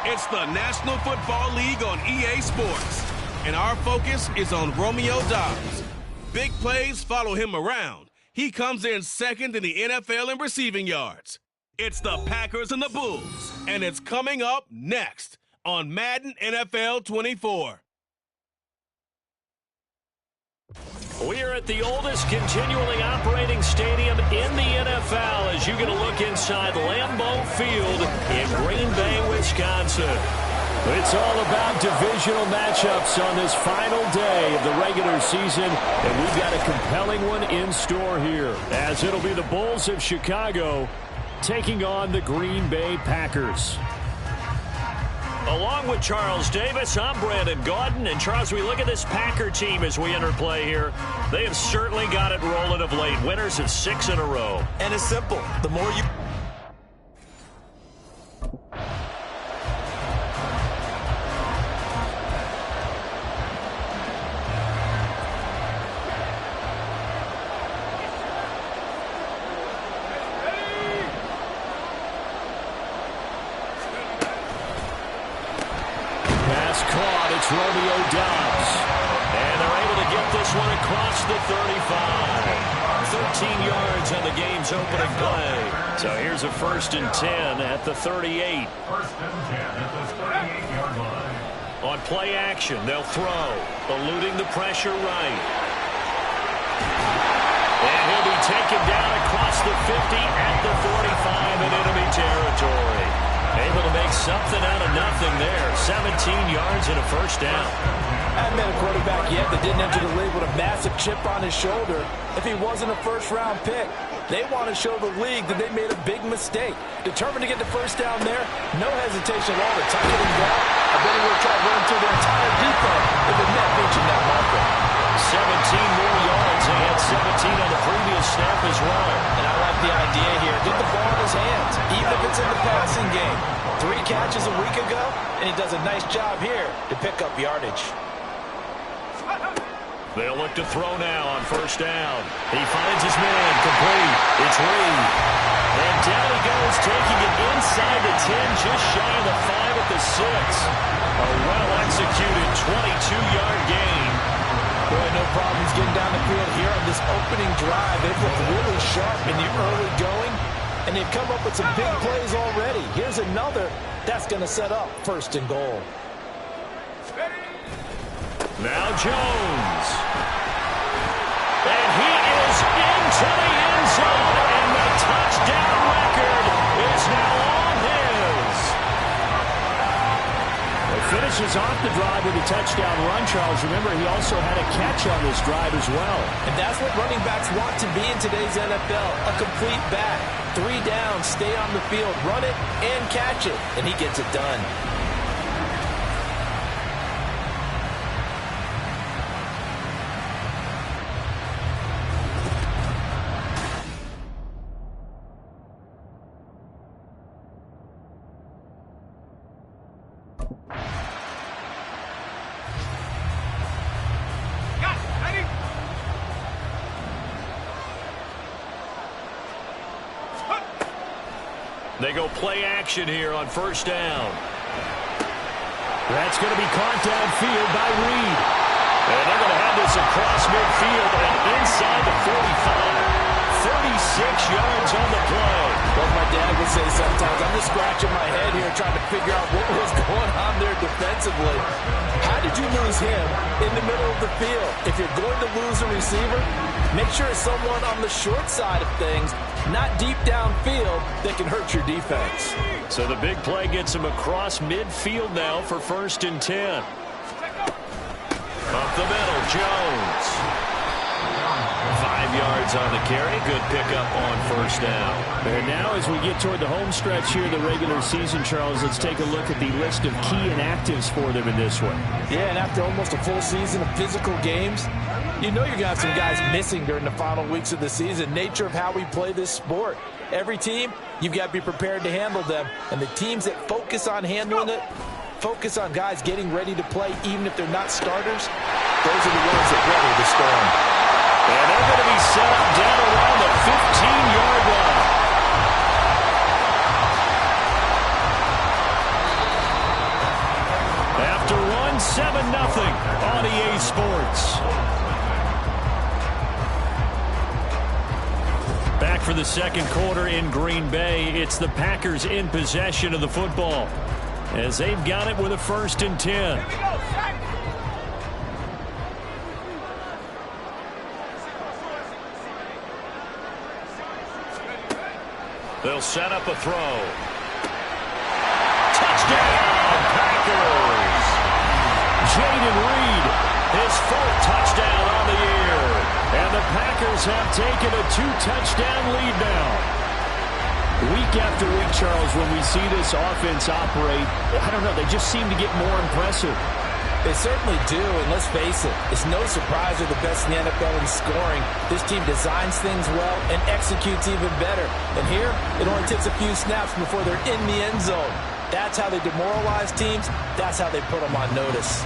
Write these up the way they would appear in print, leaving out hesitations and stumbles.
It's the National Football League on EA Sports, and our focus is on Romeo Doubs. Big plays follow him around. He comes in second in the NFL in receiving yards. It's the Packers and the Bulls, and it's coming up next on Madden NFL 24. We are at the oldest continually operating stadium in the NFL as you get a look inside Lambeau Field in Green Bay, Wisconsin. It's all about divisional matchups on this final day of the regular season, and we've got a compelling one in store here, as it'll be the Bulls of Chicago taking on the Green Bay Packers. Along with Charles Davis, I'm Brandon Gaudin. And, Charles, we look at this Packer team as we enter play here. They have certainly got it rolling of late. Winners of 6 in a row. And it's simple. The more you... It's Romeo Doubs. And they're able to get this one across the 35. 13 yards on the game's opening play. So here's a 1st and 10 at the 38. 1st and 10 at the 38-yard line. On play action, they'll throw, eluding the pressure right. And he'll be taken down across the 50 at the 45 in enemy territory. Able to make something out of nothing there. 17 yards and a 1st down. I haven't met a quarterback yet that didn't enter the league with a massive chip on his shoulder if he wasn't a first-round pick. They want to show the league that they made a big mistake. Determined to get the 1st down there, no hesitation at all to tuck it in down. I bet he would try to run through the entire defense if it meant reaching that marker. 17 more yards. He had 17 on the previous snap as well. And I like the idea here. Get the ball in his hands, even if it's in the passing game. 3 catches a week ago, and he does a nice job here to pick up yardage. They'll look to throw now on 1st down. He finds his man, complete. It's Reed. And down he goes, taking it inside the 10, just shy of the 5 at the 6. A well-executed 22-yard gain. Boy, no problems getting down the field here on this opening drive. They've looked really sharp in the early going, and they've come up with some big plays already. Here's another that's going to set up 1st and goal. Now Jones. And he is into the end zone, and the touchdown record is now all his. He finishes off the drive with a touchdown run, Charles. Remember, he also had a catch on this drive as well. And that's what running backs want to be in today's NFL, a complete back. 3 downs, stay on the field, run it, and catch it, and he gets it done. They go play action here on 1st down. That's going to be caught downfield by Reed. And they're going to have this across midfield and inside the 45. 36 yards on the play. Well, my dad would say sometimes, I'm just scratching my head here trying to figure out what was going on there defensively. How did you lose him in the middle of the field? If you're going to lose a receiver, make sure it's someone on the short side of things, not deep downfield, that can hurt your defense. So the big play gets him across midfield now for 1st and 10. Up the middle, Jones. 5 yards on the carry. Good pickup on 1st down. And now as we get toward the home stretch here, the regular season, Charles, let's take a look at the list of key inactives for them in this one. Yeah, and after almost a full season of physical games, you know you're going to have some guys missing during the final weeks of the season. Nature of how we play this sport. Every team, you've got to be prepared to handle them. And the teams that focus on handling it, focus on guys getting ready to play even if they're not starters, those are the ones that weather the storm. And they're going to be set up down around the 15-yard line. leading 7-0 on EA Sports. Back for the second quarter in Green Bay. It's the Packers in possession of the football as they've got it with a 1st and 10. They'll set up a throw. Touchdown, Packers! Jaden Reed, his 4th touchdown on the year. And the Packers have taken a 2-touchdown lead now. Week after week, Charles, when we see this offense operate, I don't know, they just seem to get more impressive. They certainly do, and let's face it, it's no surprise they're the best in the NFL in scoring. This team designs things well and executes even better. And here, it only takes a few snaps before they're in the end zone. That's how they demoralize teams. That's how they put them on notice.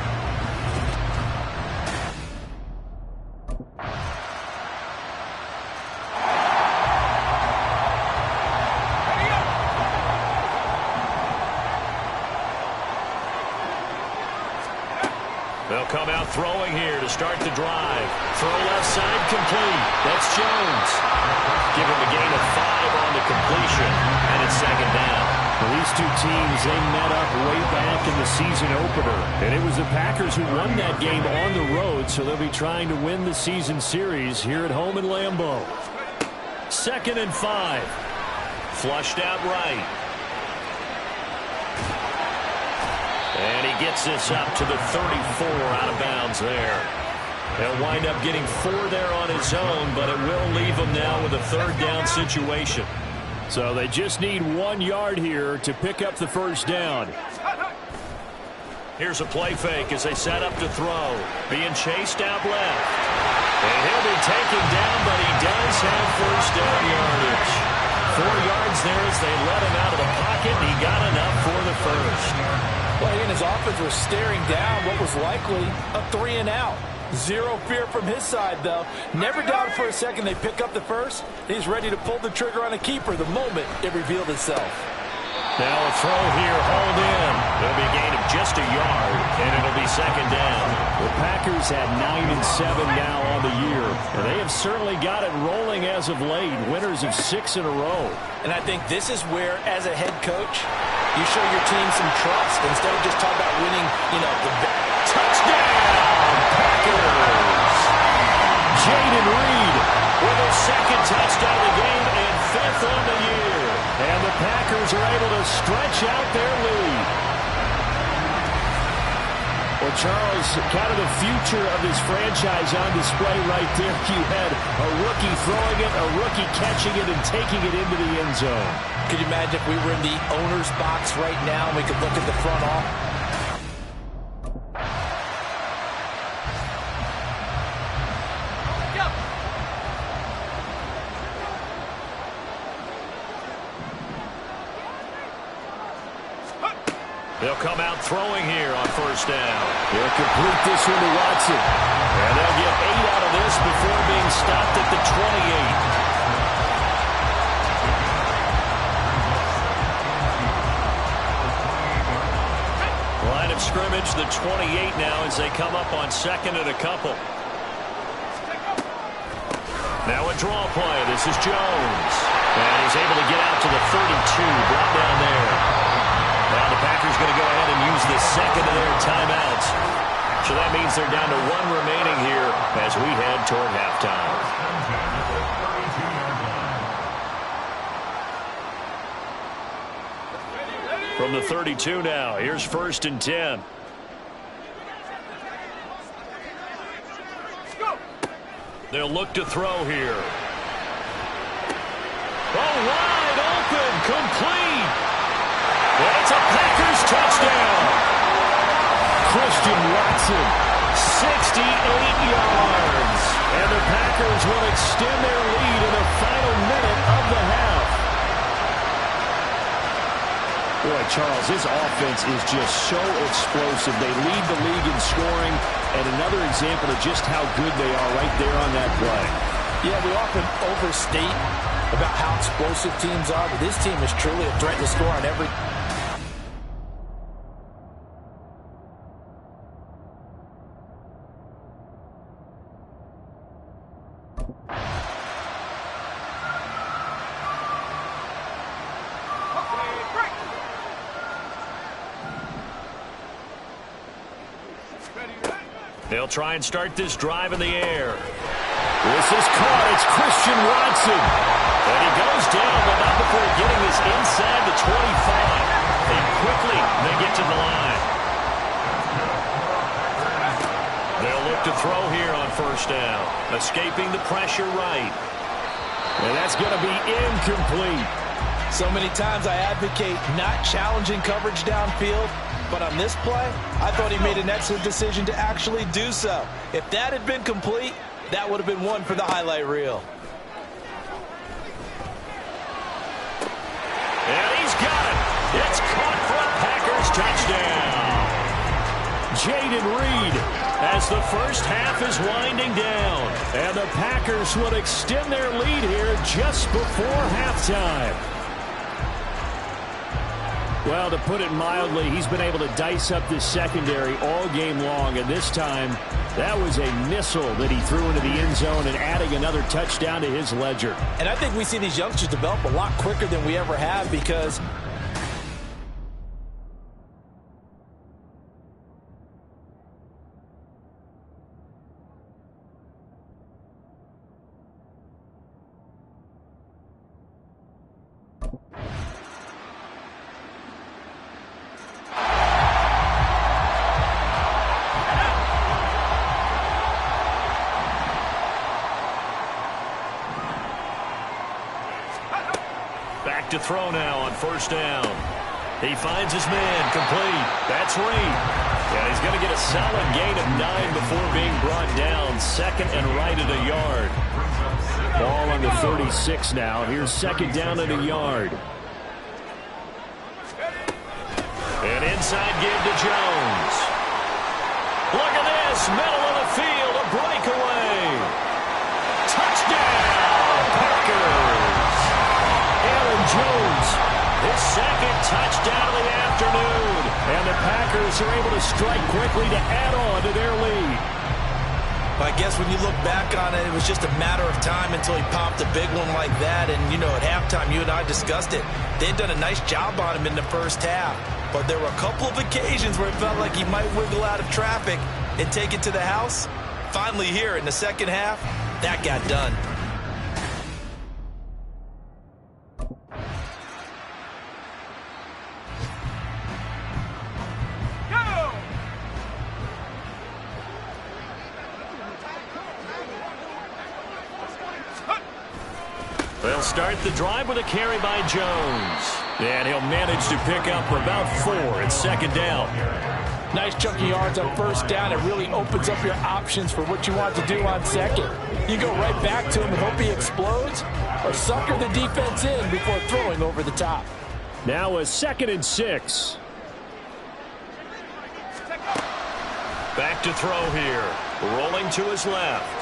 They'll come out throwing here to start the drive. Throw left side complete. That's Jones. Give him a gain of 5 on the completion, and it's 2nd down. Well, these two teams, they met up way back in the season opener. And it was the Packers who won that game on the road, so they'll be trying to win the season series here at home in Lambeau. 2nd and 5. Flushed out right. And he gets this up to the 34, out of bounds there. He'll wind up getting 4 there on his own, but it will leave him now with a 3rd down situation. So they just need 1 yard here to pick up the 1st down. Here's a play fake as they set up to throw. Being chased out left. And he'll be taken down, but he does have 1st down yardage. 4 yards there as they let him out of the pocket, and he got enough for the 1st. Well, he and his offense were staring down what was likely a 3-and-out. Zero fear from his side, though. Never doubted for a second they pick up the 1st. He's ready to pull the trigger on a keeper the moment it revealed itself. Now a throw here, hauled in. There'll be a gain of just a yard, and it'll be 2nd down. The Packers have 9 and 7 now on the year, and they have certainly got it rolling as of late. Winners of 6 in a row. And I think this is where, as a head coach, you show your team some trust instead of just talking about winning, the touchdown, Packers! Jaden Reed with his 2nd touchdown of the game and 5th on the year. And the Packers are able to stretch out their lead. Well, Charles, kind of the future of this franchise on display right there. You had a rookie throwing it, a rookie catching it, and taking it into the end zone. Could you imagine if we were in the owner's box right now and we could look at the front office? They'll come out throwing here on 1st down. They'll complete this one to Watson. And they'll get 8 out of this before being stopped at the 28. Line of scrimmage, the 28 now as they come up on 2nd and a couple. Now a draw play. This is Jones. And he's able to get out to the 32, brought down there. Now the Packers going to go ahead and use the 2nd of their timeouts. So that means they're down to 1 remaining here as we head toward halftime. From the 32 now, here's 1st and 10. They'll look to throw here. Oh, wide open, complete. It's a Packers touchdown. Christian Watson, 68 yards. And the Packers will extend their lead in the final minute of the half. Boy, Charles, this offense is just so explosive. They lead the league in scoring, and another example of just how good they are right there on that play. Yeah, we often overstate about how explosive teams are, but this team is truly a threat to score on every... They'll try and start this drive in the air. This is caught. It's Christian Watson. And he goes down, but not before getting this inside the 25. And quickly they get to the line. They'll look to throw here on first down. Escaping the pressure right. And that's going to be incomplete. So many times I advocate not challenging coverage downfield, but on this play, I thought he made an excellent decision to actually do so. If that had been complete, that would have been one for the highlight reel. And he's got it. It's caught for a Packers touchdown. Jaden Reed as the first half is winding down. And the Packers would extend their lead here just before halftime. Well, to put it mildly, he's been able to dice up this secondary all game long. And this time, that was a missile that he threw into the end zone and adding another touchdown to his ledger. And I think we see these youngsters develop a lot quicker than we ever have because to throw now on first down. He finds his man complete. That's Reed. And he's going to get a solid gain of 9 before being brought down. Second and right at a yard. Ball on the 36 now. Here's second down at a yard. And inside give to Jones. Look at this. Middle of the field. A breakaway. Touchdown. Packers. Jones, his second touchdown of the afternoon. And the Packers are able to strike quickly to add on to their lead. I guess when you look back on it, it was just a matter of time until he popped a big one like that. And, you know, at halftime, you and I discussed it. They'd done a nice job on him in the first half. But there were a couple of occasions where it felt like he might wiggle out of traffic and take it to the house. Finally here in the second half, that got done. They'll start the drive with a carry by Jones. And he'll manage to pick up about 4 at second down. Nice chunky yards on first down. It really opens up your options for what you want to do on second. You go right back to him and hope he explodes, or sucker the defense in before throwing over the top. Now a 2nd and 6. Back to throw here. Rolling to his left.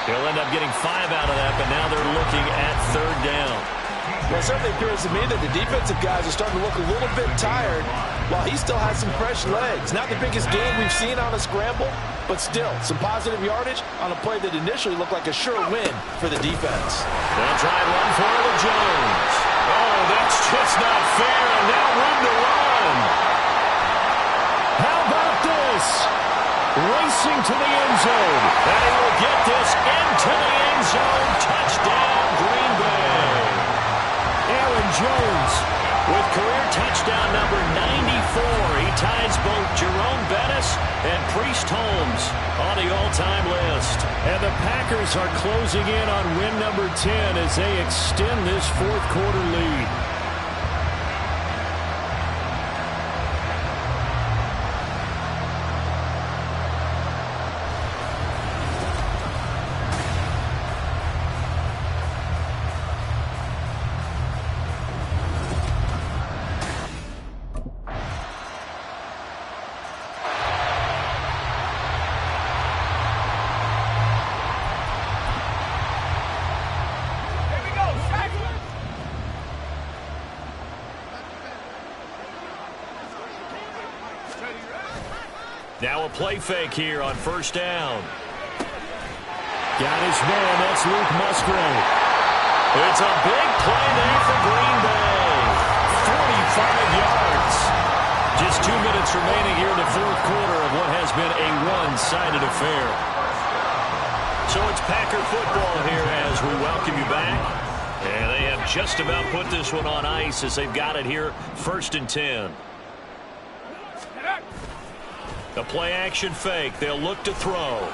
He'll end up getting 5 out of that, but now they're looking at third down. Well, it certainly appears to me that the defensive guys are starting to look a little bit tired while he still has some fresh legs. Not the biggest game we've seen on a scramble, but still some positive yardage on a play that initially looked like a sure win for the defense. They'll try and run for it with Jones. Oh, that's just not fair, and now room to run. How about this? Racing to the end zone. And he will get this into the end zone. Touchdown, Green Bay. Aaron Jones with career touchdown number 94. He ties both Jerome Bettis and Priest Holmes on the all-time list. And the Packers are closing in on win number 10 as they extend this fourth quarter lead. Now a play fake here on first down. Got his man, that's Luke Musgrave. It's a big play there for Green Bay. 45 yards. Just 2 minutes remaining here in the one-sided affair. So it's Packer football here as we welcome you back. And they have just about put this one on ice as they've got it here, 1st and 10. The play-action fake. They'll look to throw.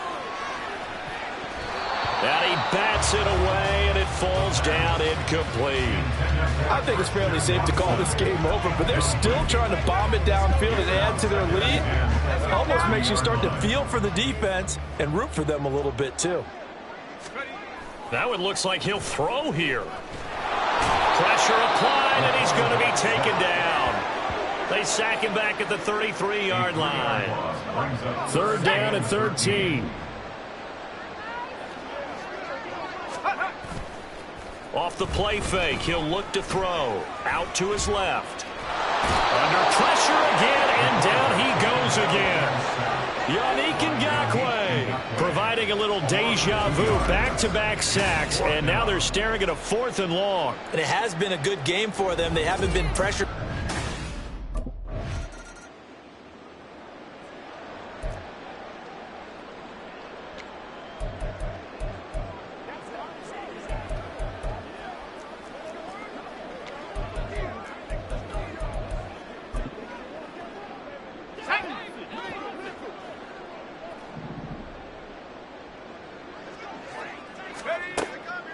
And he bats it away, and it falls down incomplete. I think it's fairly safe to call this game over, but they're still trying to bomb it downfield and add to their lead. Almost makes you start to feel for the defense and root for them a little bit, too. That one looks like he'll throw here. Pressure applied, and he's going to be taken down. They sack him back at the 33-yard line. 3rd down and 13. Off the play fake, he'll look to throw. Out to his left. Under pressure again, and down he goes again. Yannick Ngakoue providing a little deja vu, back-to-back sacks, and now they're staring at a 4th and long. And it has been a good game for them. They haven't been pressured.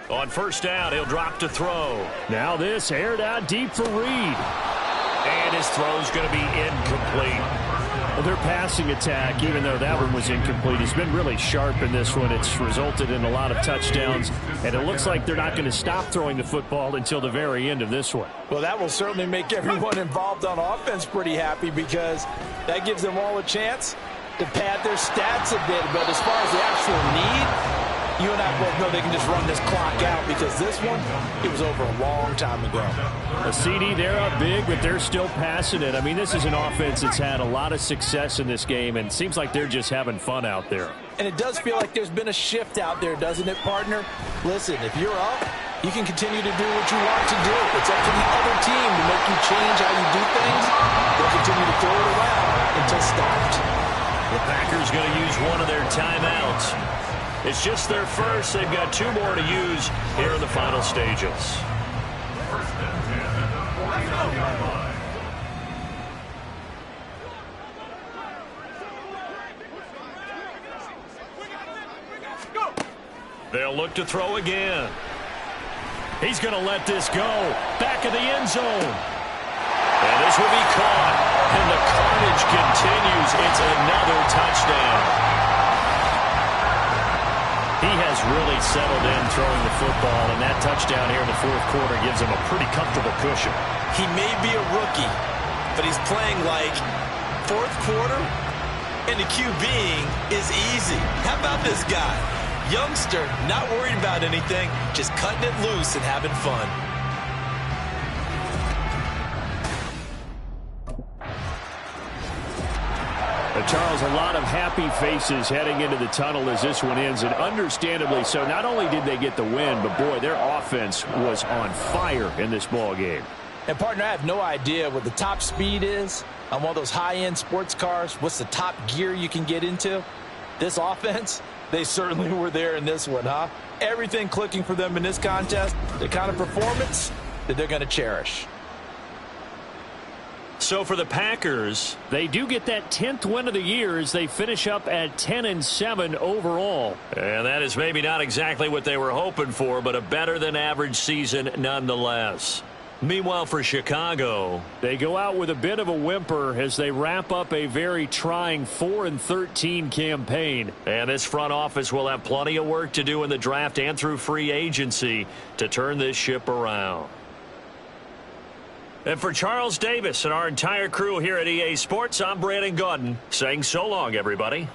On 1st down, he'll drop to throw. Now this aired out deep for Reed. And his throw's going to be incomplete. Well, their passing attack, even though that one was incomplete, has been really sharp in this one. It's resulted in a lot of touchdowns, and it looks like they're not going to stop throwing the football until the very end of this one. Well, that will certainly make everyone involved on offense pretty happy because that gives them all a chance to pad their stats a bit. But as far as the actual need, you and I both know they can just run this clock out because this one, it was over a long time ago. A CD, they're up big, but they're still passing it. I mean, this is an offense that's had a lot of success in this game, and it seems like they're just having fun out there. And it does feel like there's been a shift out there, doesn't it, partner? Listen, if you're up, you can continue to do what you want to do. It's up to the other team to make you change how you do things. They'll continue to throw it around until stopped. The Packers going to use one of their timeouts. It's just their first. They've got 2 more to use here in the final stages. 1st and 10 at the 45-yard line. They'll look to throw again. He's going to let this go. Back of the end zone. And this will be caught. And the carnage continues. It's another touchdown. He has really settled in throwing the football, and that touchdown here in the 4th quarter gives him a pretty comfortable cushion. He may be a rookie, but he's playing like 4th quarter, and the QBing is easy. How about this guy? Youngster, not worried about anything, just cutting it loose and having fun. Charles, a lot of happy faces heading into the tunnel as this one ends, and understandably so. Not only did they get the win, but boy, their offense was on fire in this ball game. And partner, I have no idea what the top speed is on one of those high-end sports cars. What's the top gear you can get into? This offense, they certainly were there in this one, huh? Everything clicking for them in this contest, the kind of performance that they're going to cherish. So for the Packers, they do get that 10th win of the year as they finish up at 10-7 overall. And that is maybe not exactly what they were hoping for, but a better than average season nonetheless. Meanwhile, for Chicago, they go out with a bit of a whimper as they wrap up a very trying 4-13 campaign. And this front office will have plenty of work to do in the draft and through free agency to turn this ship around. And for Charles Davis and our entire crew here at EA Sports, I'm Brandon Gaudin saying so long, everybody.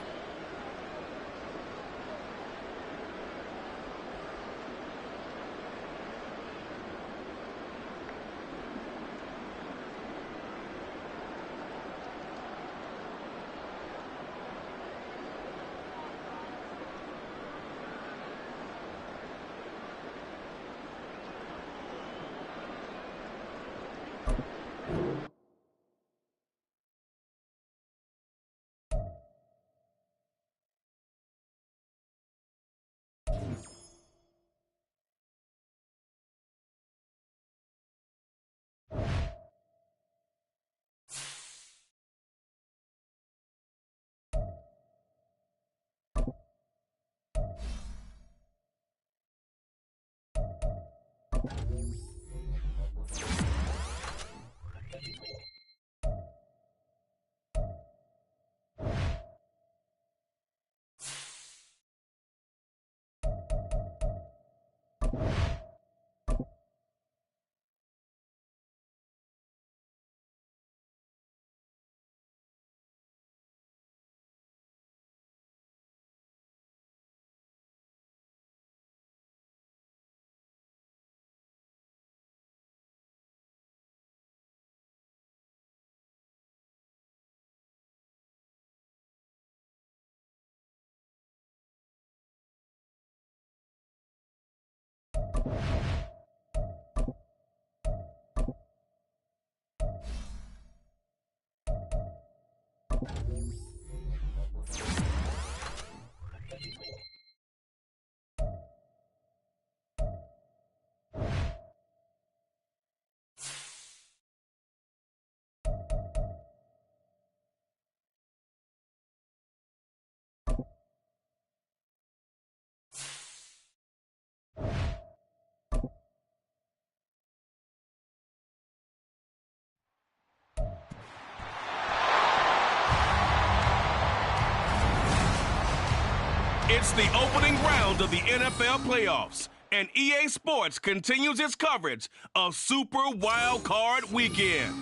It's the opening round of the NFL playoffs, and EA Sports continues its coverage of Super Wild Card Weekend.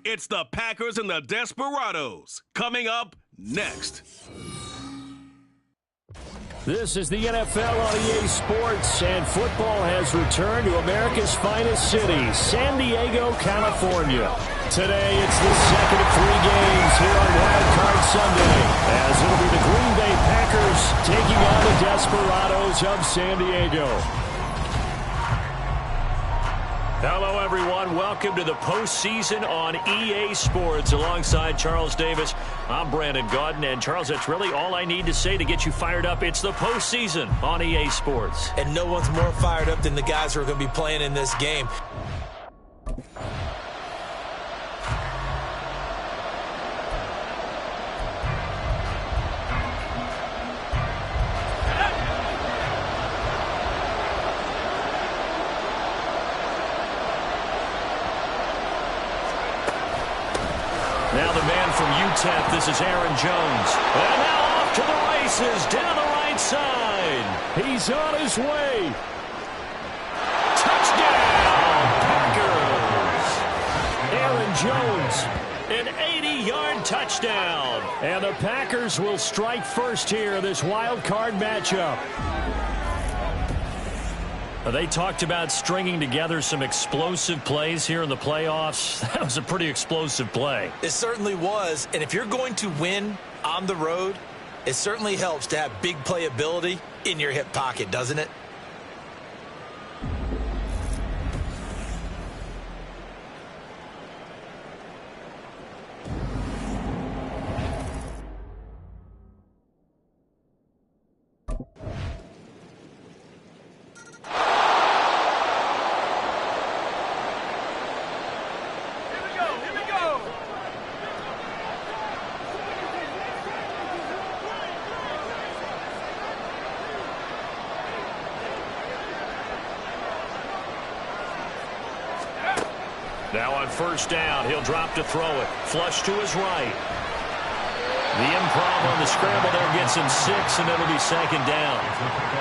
It's the Packers and the Desperados coming up next. This is the NFL on EA Sports, and football has returned to America's finest city, San Diego, California. Today, it's the second of 3 games here on Wild Card Sunday, as it'll be the Green Bay Packers taking on the Desperados of San Diego. Hello, everyone. Welcome to the postseason on EA Sports. Alongside Charles Davis, I'm Brandon Gaudin. And, Charles, that's really all I need to say to get you fired up. It's the postseason on EA Sports. And no one's more fired up than the guys who are going to be playing in this game. Now the man from UTEP, this is Aaron Jones. And now off to the races, down the right side. He's on his way. Touchdown, Packers. Aaron Jones. An 80-yard touchdown. And the Packers will strike first here in this wild card matchup. They talked about stringing together some explosive plays here in the playoffs. That was a pretty explosive play. It certainly was. And if you're going to win on the road, it certainly helps to have big playability in your hip pocket, doesn't it? Now on first down, he'll drop to throw it. Flush to his right. The improv on the scramble there gets him 6, and it'll be second down.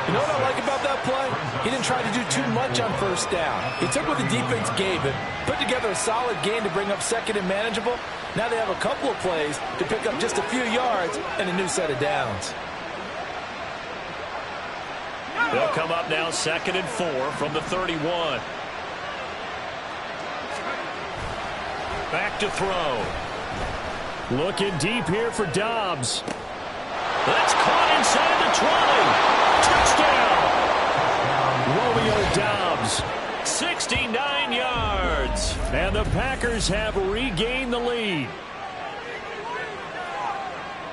You know what I like about that play? He didn't try to do too much on first down. He took what the defense gave him, put together a solid gain to bring up second and manageable. Now they have a couple of plays to pick up just a few yards and a new set of downs. They'll come up now second and 4 from the 31. Back to throw. Looking deep here for Dobbs. That's caught inside the 20. Touchdown. Romeo Dobbs, 69 yards. And the Packers have regained the lead.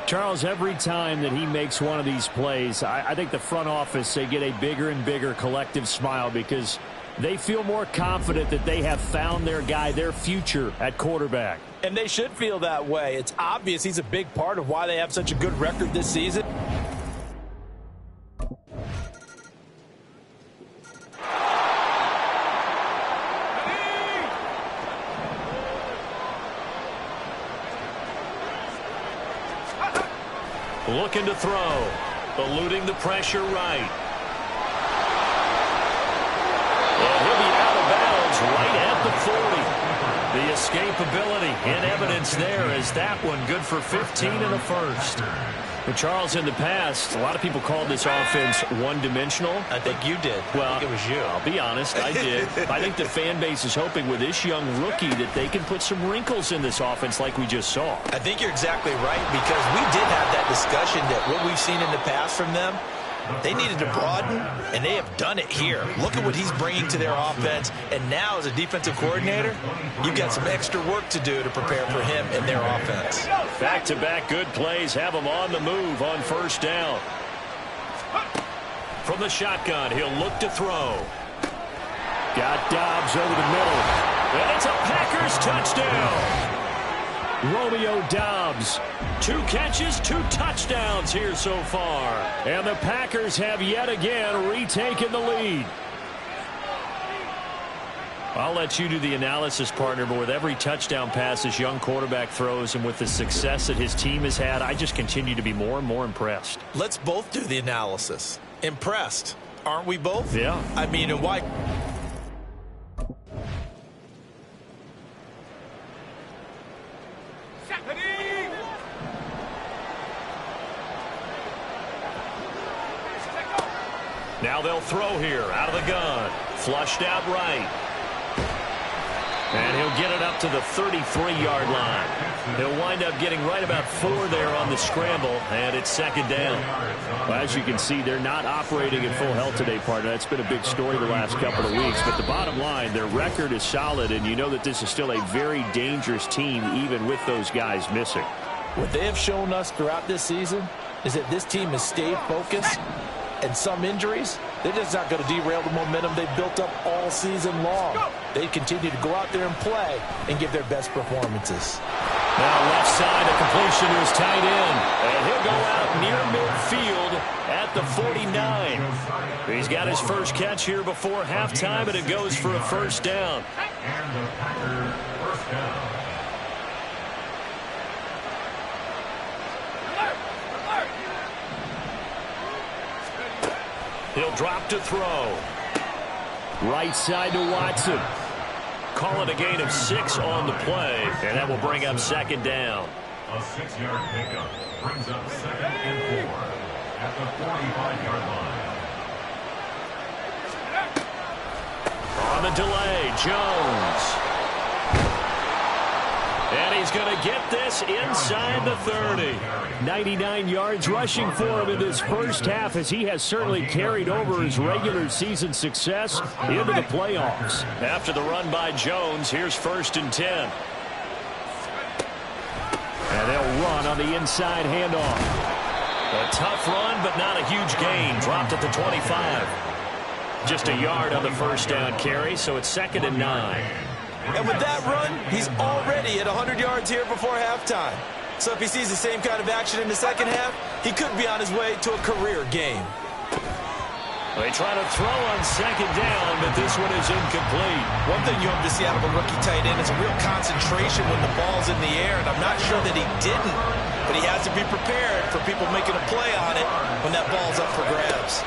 Charles, every time that he makes one of these plays, I think the front office, they get a bigger and bigger collective smile because they feel more confident that they have found their guy, their future at quarterback. And they should feel that way. It's obvious he's a big part of why they have such a good record this season. Looking to throw. Eluding the pressure right. And he'll be out of bounds right at the 40. The escapability in evidence there as that one good for 15 and a first. Well, Charles, in the past, a lot of people called this offense one-dimensional. I think you did. Well, I think it was you. I'll be honest, I did. I think the fan base is hoping with this young rookie that they can put some wrinkles in this offense like we just saw. I think you're exactly right, because we did have that discussion that what we've seen in the past from them, they needed to broaden, and they have done it here. Look at what he's bringing to their offense, and now as a defensive coordinator, you've got some extra work to do to prepare for him and their offense. Back-to-back good plays have him on the move on first down. From the shotgun, he'll look to throw. Got Dobbs over the middle, and it's a Packers touchdown. Romeo Dobbs, 2 catches, 2 touchdowns here so far. And the Packers have yet again retaken the lead. I'll let you do the analysis, partner, but with every touchdown pass this young quarterback throws and with the success that his team has had, I just continue to be more and more impressed. Let's both do the analysis. Impressed, aren't we both? Yeah. I mean, and why... Now they'll throw here out of the gun. Flushed out right. And he'll get it up to the 33-yard line. He'll wind up getting right about 4 there on the scramble, and it's second down. Well, as you can see, they're not operating at full health today, partner. That's been a big story the last couple of weeks. But the bottom line, their record is solid, and you know that this is still a very dangerous team, even with those guys missing. What they have shown us throughout this season is that this team has stayed focused, and some injuries, they're just not going to derail the momentum they've built up all season long. They continue to go out there and play and give their best performances. Now left side, a completion to his tight end. And he'll go out near midfield at the 49. He's got his first catch here before halftime, and it goes for a first down. And the Packers first down. He'll drop to throw. Right side to Watson. Call it a gain of 6 on the play, and that will bring up second down. A 6-yard pickup brings up 2nd and 4 at the 45-yard line. On the delay, Jones. And he's going to get this inside the 30. 99 yards rushing for him in this first half, as he has certainly carried over his regular season success into the playoffs. After the run by Jones, here's 1st and 10. And they'll run on the inside handoff. A tough run, but not a huge gain. Dropped at the 25. Just a yard on the first down carry, so it's 2nd and 9. And with that run, he's already at 100 yards here before halftime. So if he sees the same kind of action in the second half, he could be on his way to a career game. They try to throw on second down, but this one is incomplete. One thing you hope to see out of a rookie tight end is a real concentration when the ball's in the air, and I'm not sure that he didn't, but he has to be prepared for people making a play on it when that ball's up for grabs.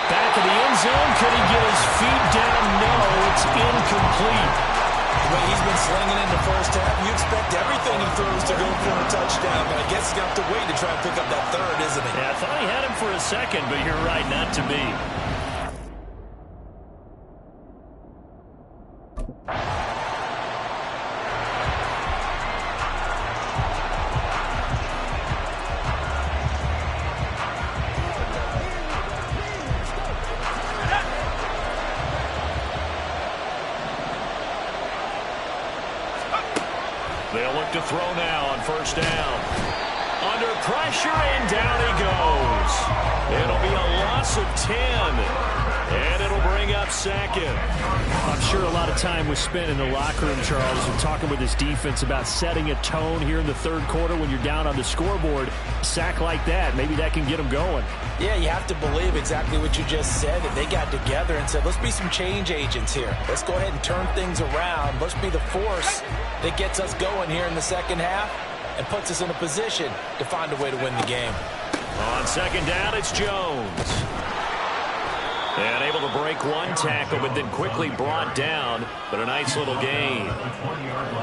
Back in the end zone, could he get his feet down? No, it's incomplete. The way he's been slinging in the first half, you expect everything he throws to go for a touchdown, but I guess he's going to have to wait to try and pick up that third, isn't he? Yeah, I thought he had him for a second, but you're right, not to be. They'll look to throw now on first down. Under pressure, and down he goes. It'll be a loss of 10, and it'll bring up second. I'm sure a lot of time was spent in the locker room, Charles, and talking with his defense about setting a tone here in the third quarter when you're down on the scoreboard. A sack like that, maybe that can get them going. Yeah, you have to believe exactly what you just said, that they got together and said, let's be some change agents here. Let's go ahead and turn things around. Let's be the force that gets us going here in the second half and puts us in a position to find a way to win the game. On second down, it's Jones. And able to break one tackle, but then quickly brought down. But a nice little gain.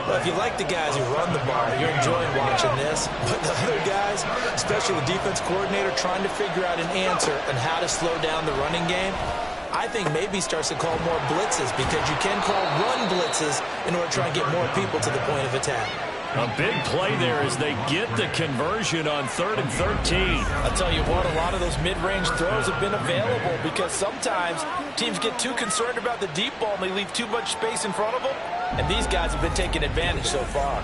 Well, if you like the guys who run the ball, you're enjoying watching this. But the other guys, especially the defense coordinator, trying to figure out an answer on how to slow down the running game, I think maybe starts to call more blitzes, because you can call run blitzes in order to try and get more people to the point of attack. A big play there as they get the conversion on 3rd and 13. I'll tell you what, a lot of those mid-range throws have been available, because sometimes teams get too concerned about the deep ball and they leave too much space in front of them, and these guys have been taking advantage so far.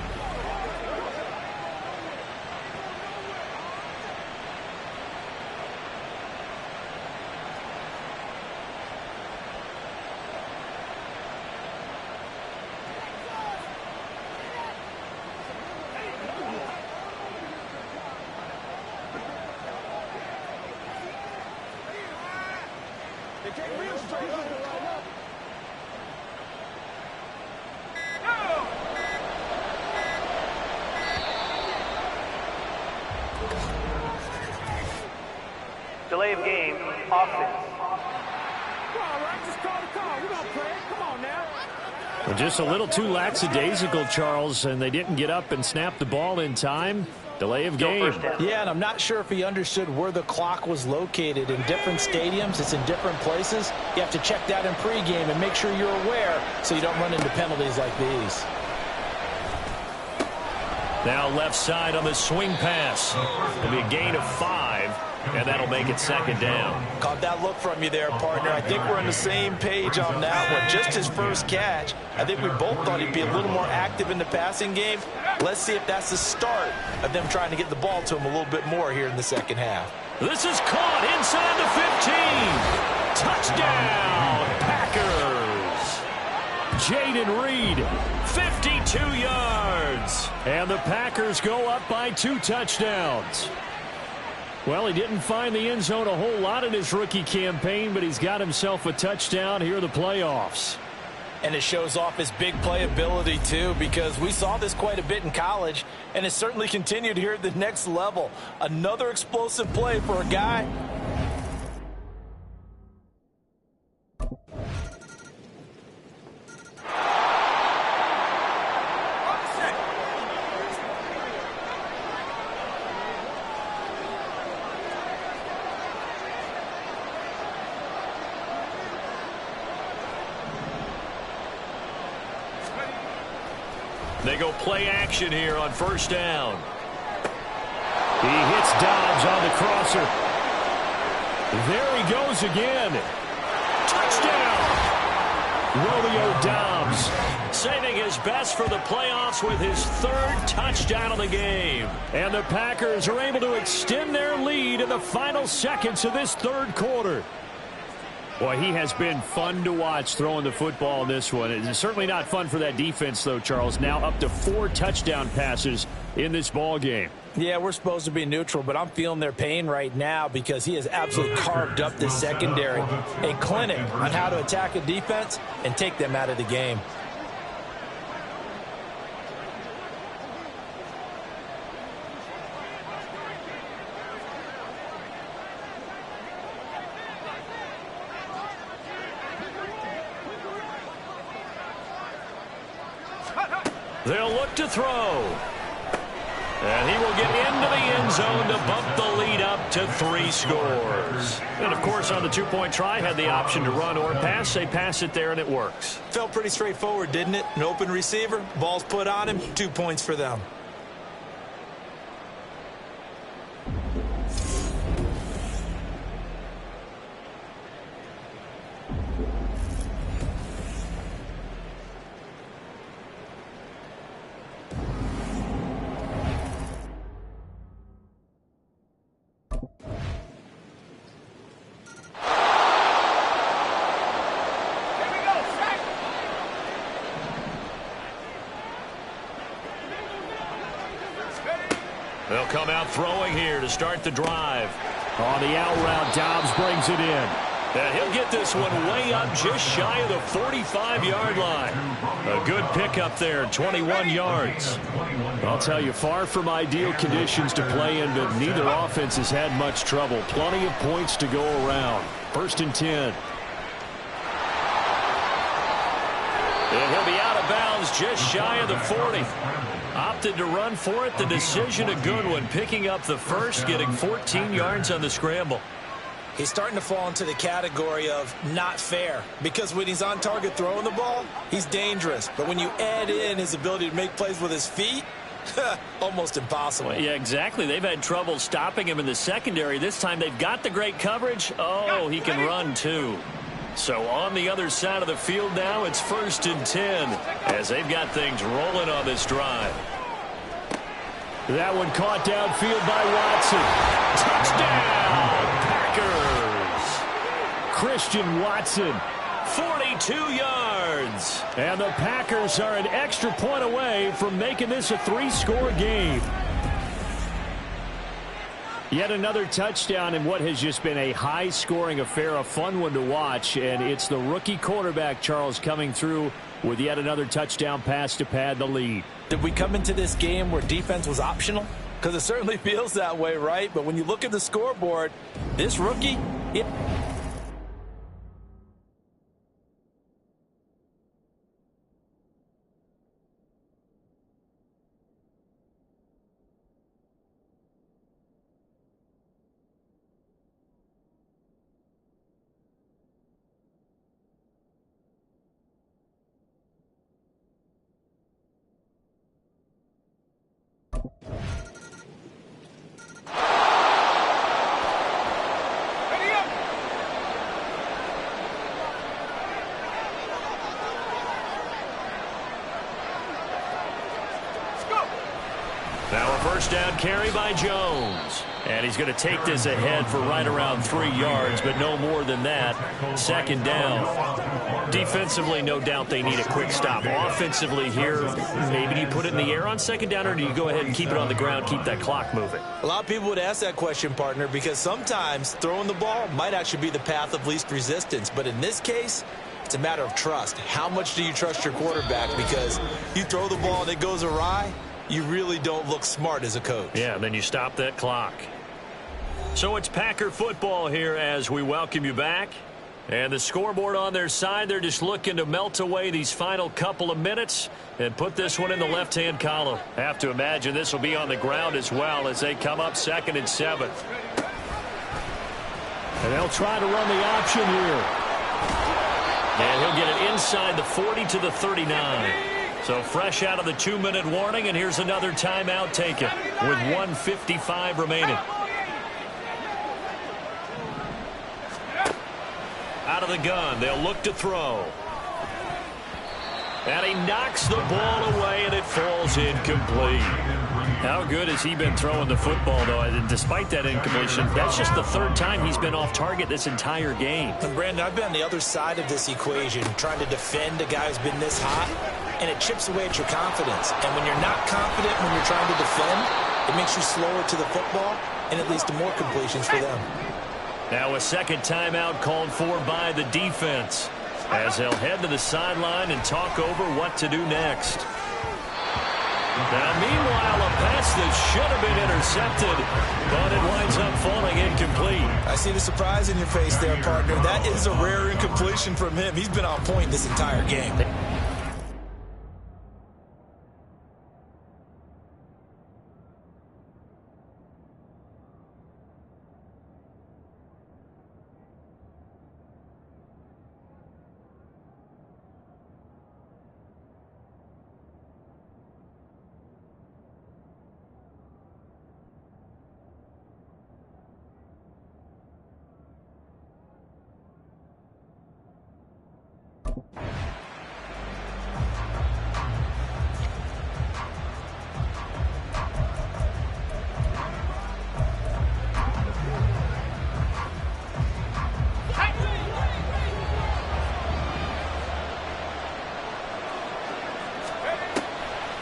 Delay of game, offense. Well, just a little too lackadaisical, Charles, and they didn't get up and snap the ball in time. Delay of game. Yeah, and I'm not sure if he understood where the clock was located. In different stadiums, it's in different places. You have to check that in pregame and make sure you're aware so you don't run into penalties like these. Now left side on the swing pass. It'll be a gain of 5, and that'll make it second down. Caught that look from you there, partner. I think we're on the same page on that one. Just his first catch, I think we both thought he'd be a little more active in the passing game. Let's see if that's the start of them trying to get the ball to him a little bit more here in the second half. This is caught inside the 15. Touchdown, Packers. Jaden Reed, 52 yards. And the Packers go up by 2 touchdowns. Well, he didn't find the end zone a whole lot in his rookie campaign, but he's got himself a touchdown here in the playoffs. And it shows off his big playability, too, because we saw this quite a bit in college, and it certainly continued here at the next level. Another explosive play for a guy. They go play action here on first down. He hits Dobbs on the crosser. There he goes again. Touchdown! Romeo Dobbs saving his best for the playoffs with his 3rd touchdown of the game. And the Packers are able to extend their lead in the final seconds of this 3rd quarter. Boy, he has been fun to watch throwing the football in this one. It's certainly not fun for that defense, though, Charles. Now up to 4 touchdown passes in this ball game. Yeah, we're supposed to be neutral, but I'm feeling their pain right now because he has absolutely carved up this secondary. A clinic on how to attack a defense and take them out of the game. They'll look to throw. And he will get into the end zone to bump the lead up to 3 scores. And, of course, on the 2-point try, had the option to run or pass. They pass it there, and it works. Felt pretty straightforward, didn't it? An open receiver, ball's put on him, 2 points for them. They'll come out throwing here to start the drive. On the out route, Dobbs brings it in. And he'll get this one way up just shy of the 45-yard line. A good pickup there, 21 yards. I'll tell you, far from ideal conditions to play in, but neither offense has had much trouble. Plenty of points to go around. 1st and 10. And he'll be out of bounds just shy of the 40. Opted to run for it. The decision a good one. Picking up the first, getting 14 yards on the scramble. He's starting to fall into the category of not fair, because when he's on target throwing the ball, he's dangerous. But when you add in his ability to make plays with his feet, almost impossible. Well, yeah, exactly. They've had trouble stopping him in the secondary. This time they've got the great coverage. Oh, he can run too. So on the other side of the field now, it's 1st and 10 as they've got things rolling on this drive. That one caught downfield by Watson. Touchdown, Packers! Christian Watson. 42 yards. And the Packers are an extra point away from making this a 3-score game. Yet another touchdown in what has just been a high-scoring affair, a fun one to watch. And it's the rookie quarterback, Charles, coming through with yet another touchdown pass to pad the lead. Did we come into this game where defense was optional? Because it certainly feels that way, right? But when you look at the scoreboard, this rookie... Now a first down carry by Jones. And he's going to take this ahead for right around 3 yards, but no more than that. 2nd down. Defensively, no doubt they need a quick stop. Offensively here, maybe do you put it in the air on 2nd down, or do you go ahead and keep it on the ground, keep that clock moving? A lot of people would ask that question, partner, because sometimes throwing the ball might actually be the path of least resistance. But in this case, it's a matter of trust. How much do you trust your quarterback? Because you throw the ball and it goes awry, you really don't look smart as a coach. Yeah, and then you stop that clock. So it's Packer football here as we welcome you back. And the scoreboard on their side, they're just looking to melt away these final couple of minutes and put this one in the left-hand column. Have to imagine this will be on the ground as well as they come up 2nd and 7. And they'll try to run the option here. And he'll get it inside the 40 to the 39. So fresh out of the 2-minute warning, and here's another timeout taken with 1:55 remaining. Out of the gun, they'll look to throw. And he knocks the ball away, and it falls incomplete. How good has he been throwing the football, though? And despite that incompletion, that's just the 3rd time he's been off target this entire game. And Brandon, I've been on the other side of this equation, trying to defend a guy who's been this hot, and it chips away at your confidence. And when you're not confident when you're trying to defend, it makes you slower to the football, and it leads to more completions for them. Now a second timeout called for by the defense as they'll head to the sideline and talk over what to do next. Now, meanwhile, a pass that should have been intercepted, but it winds up falling incomplete. I see the surprise in your face there, partner. That is a rare incompletion from him. He's been on point this entire game.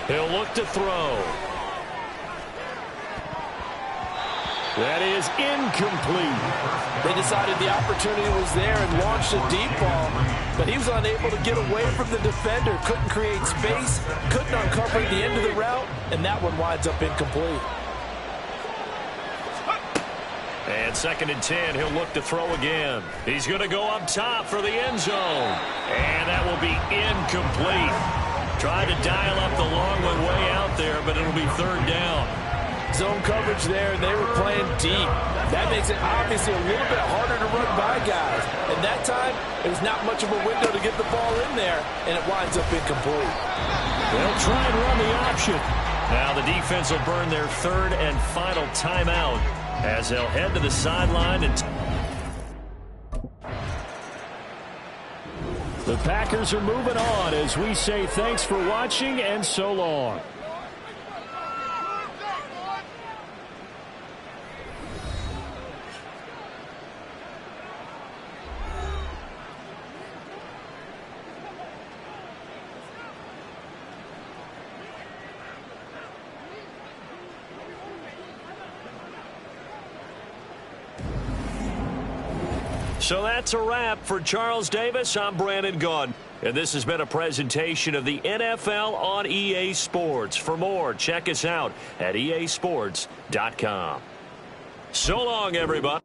He'll look to throw. That is incomplete. They decided the opportunity was there and launched a deep ball, but he was unable to get away from the defender, couldn't create space, couldn't uncover the end of the route, and that one winds up incomplete. And 2nd and 10, he'll look to throw again. He's going to go up top for the end zone. And that will be incomplete. Tried to dial up the long one way out there, but it'll be 3rd down. Zone coverage there, and they were playing deep. That makes it obviously a little bit harder to run by guys. And that time, it was not much of a window to get the ball in there, and it winds up incomplete. They'll try and run the option. Now the defense will burn their 3rd and final timeout as they'll head to the sideline. The Packers are moving on as we say thanks for watching and so long. So that's a wrap for Charles Davis. I'm Brandon Gaudin, and this has been a presentation of the NFL on EA Sports. For more, check us out at easports.com. So long, everybody.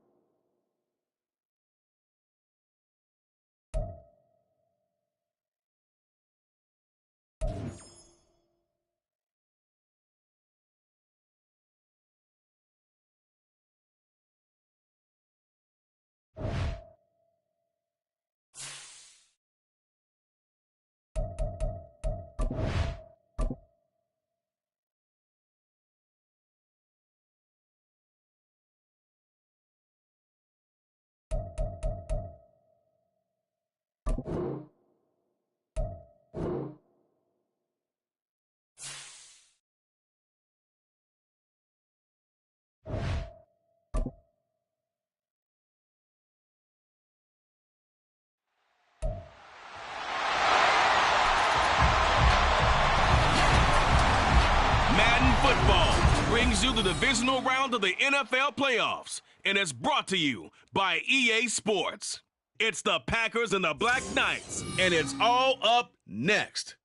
Madden football brings you the divisional round of the NFL playoffs, and it's brought to you by EA Sports. It's the Packers and the Black Knights, and it's all up next.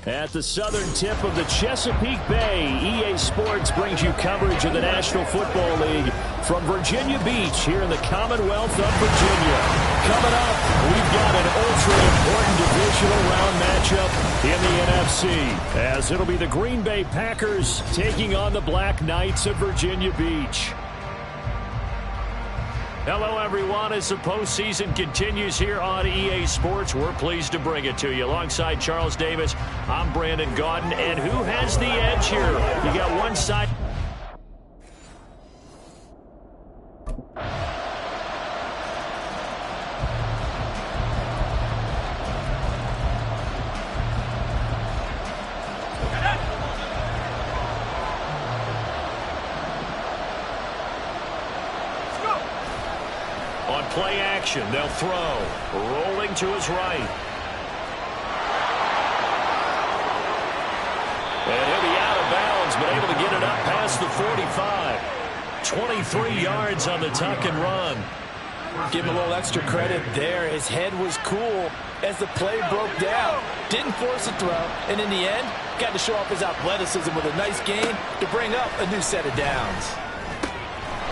At the southern tip of the Chesapeake Bay, EA Sports brings you coverage of the National Football League from Virginia Beach here in the Commonwealth of Virginia. Coming up, we've got an ultra-important divisional round matchup in the NFC, as it'll be the Green Bay Packers taking on the Black Knights of Virginia Beach. Hello, everyone. As the postseason continues here on EA Sports, we're pleased to bring it to you. Alongside Charles Davis, I'm Brandon Gaudin. And who has the edge here? You got one side. On play action, they'll throw. Rolling to his right. And he'll be out of bounds, but able to get it up past the 45. 23 yards on the tuck and run. Give him a little extra credit there. His head was cool as the play broke down. Didn't force a throw, and in the end, got to show off his athleticism with a nice gain to bring up a new set of downs.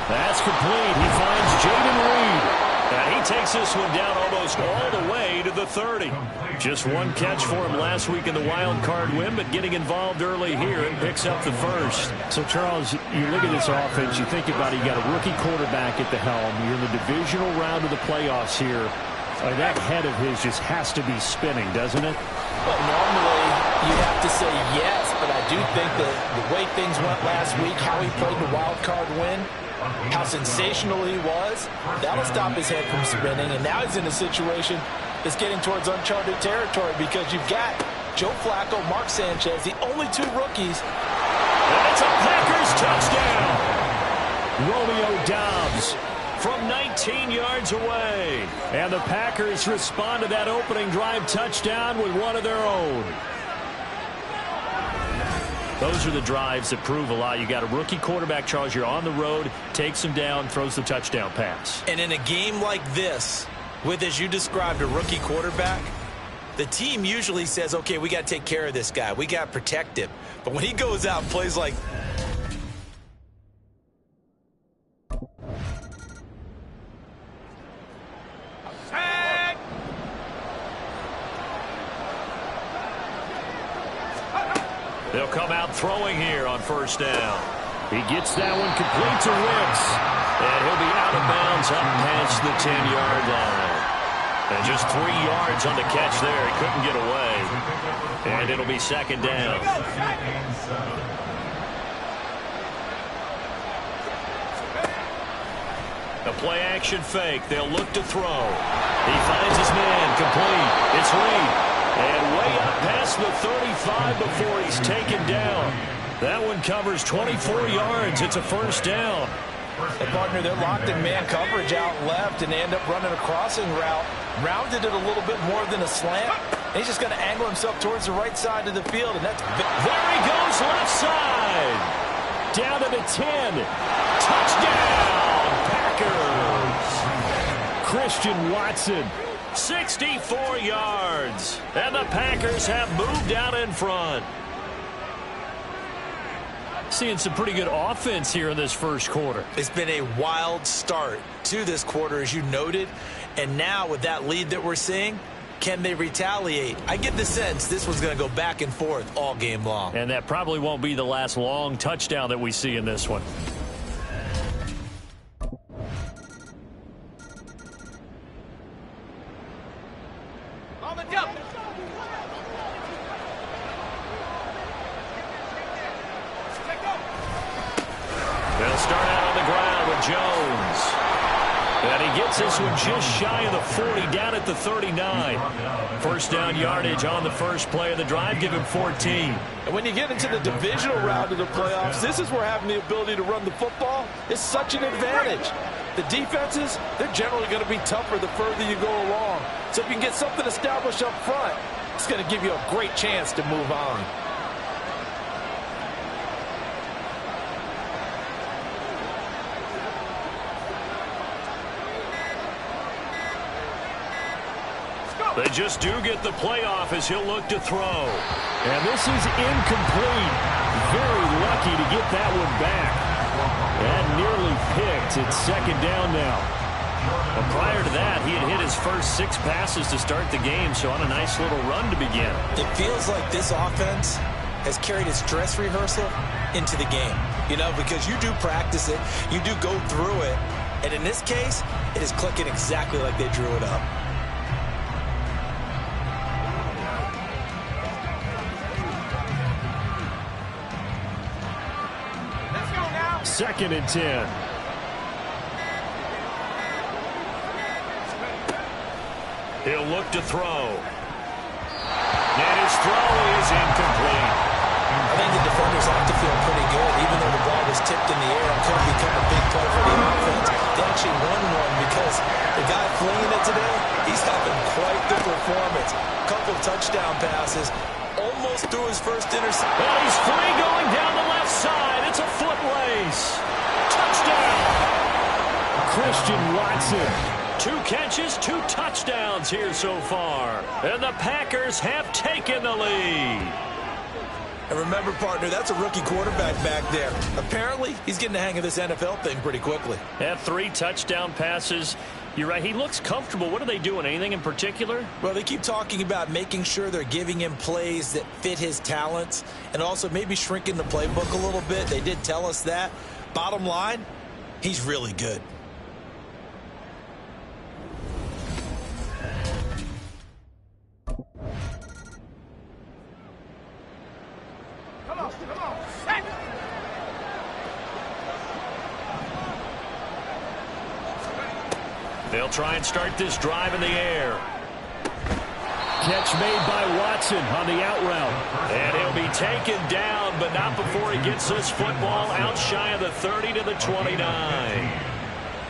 That's complete. He finds Jaden Reed. And he takes this one down almost all the way to the 30. Just one catch for him last week in the wild card win, but getting involved early here and picks up the first. So, Charles, you look at this offense, you think about it, you got a rookie quarterback at the helm. You're in the divisional round of the playoffs here. That head of his just has to be spinning, doesn't it? Well, normally you'd have to say yes, but I do think that the way things went last week, how he played the wild card win, how sensational he was, that'll stop his head from spinning. And now he's in a situation that's getting towards uncharted territory because you've got Joe Flacco, Mark Sanchez, the only two rookies. And it's a Packers touchdown. Romeo Doubs from 19 yards away. And the Packers respond to that opening drive touchdown with one of their own. Those are the drives that prove a lot. You got a rookie quarterback, Charles. You're on the road, takes him down, throws the touchdown pass. And in a game like this, with, as you described, a rookie quarterback, the team usually says, okay, we got to take care of this guy. We got to protect him. But when he goes out and plays like... They'll come out throwing here on first down. He gets that one complete to Wicks. And he'll be out of bounds up past the 10-yard line. And just 3 yards on the catch there. He couldn't get away. And it'll be second down. A play-action fake. They'll look to throw. He finds his man. Complete. It's Lee. And way up past the 35 before he's taken down. That one covers 24 yards. It's a first down. And partner, they're locked in man coverage out left, and they end up running a crossing route. Rounded it a little bit more than a slant. And he's just going to angle himself towards the right side of the field, and that's... There he goes, left side. Down to the 10. Touchdown, Packers. Christian Watson. 64 yards. And the Packers have moved out in front. Seeing some pretty good offense here in this first quarter. It's been a wild start to this quarter, as you noted. And now with that lead that we're seeing, can they retaliate? I get the sense this one's going to go back and forth all game long. And that probably won't be the last long touchdown that we see in this one. They'll start out on the ground with Jones. And he gets this one just shy of the 40, down at the 39. First down yardage on the first play of the drive, give him 14. And when you get into the divisional round of the playoffs, this is where having the ability to run the football is such an advantage. The defenses, they're generally going to be tougher the further you go along. So if you can get something established up front, it's going to give you a great chance to move on. They just do get the playoff as he'll look to throw. And this is incomplete. Very lucky to get that one back. And nearly picked. It's second down now. But prior to that, he had hit his first 6 passes to start the game, so on a nice little run to begin. It feels like this offense has carried its dress rehearsal into the game. You know, because you do practice it, you do go through it, and in this case, it is clicking exactly like they drew it up. Second and 10. He'll look to throw. And his throw is incomplete. I think the defenders have to feel pretty good, even though the ball was tipped in the air and could have become a big play for the offense. They actually won one because the guy flinging it today, he's having quite the performance. Couple touchdown passes, almost threw his first interception. And he's free going down the left side. It's a foot race. Touchdown. Christian Watson. 2 catches, 2 touchdowns here so far. And the Packers have taken the lead. And remember, partner, that's a rookie quarterback back there. Apparently, he's getting the hang of this NFL thing pretty quickly. Had 3 touchdown passes. You're right, he looks comfortable. What are they doing? Anything in particular? Well, they keep talking about making sure they're giving him plays that fit his talents and also maybe shrinking the playbook a little bit. They did tell us that. Bottom line, he's really good. They'll try and start this drive in the air. Catch made by Watson on the out route. And he'll be taken down, but not before he gets this football out shy of the 30 to the 29.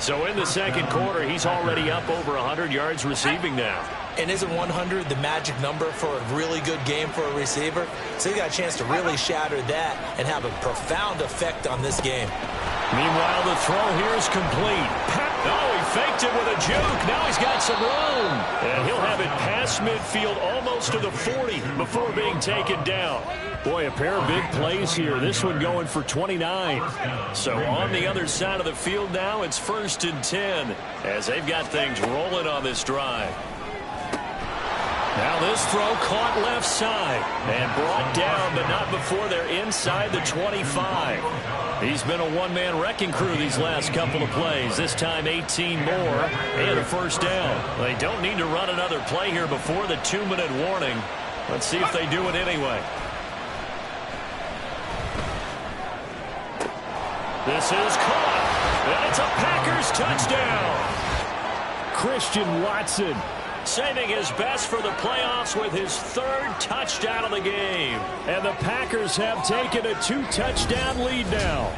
So in the second quarter, he's already up over 100 yards receiving now. And isn't 100 the magic number for a really good game for a receiver? So he got a chance to really shatter that and have a profound effect on this game. Meanwhile, the throw here is complete. Oh, he faked it with a juke. Now he's got some room. And he'll have it past midfield almost to the 40 before being taken down. Boy, a pair of big plays here. This one going for 29. So on the other side of the field now, it's 1st and 10 as they've got things rolling on this drive. Now this throw caught left side and brought down, but not before they're inside the 25. He's been a one-man wrecking crew these last couple of plays. This time 18 more and a first down. They don't need to run another play here before the 2-minute warning. Let's see if they do it anyway. This is caught, and it's a Packers touchdown. Christian Watson saving his best for the playoffs with his 3rd touchdown of the game. And the Packers have taken a 2-touchdown lead now.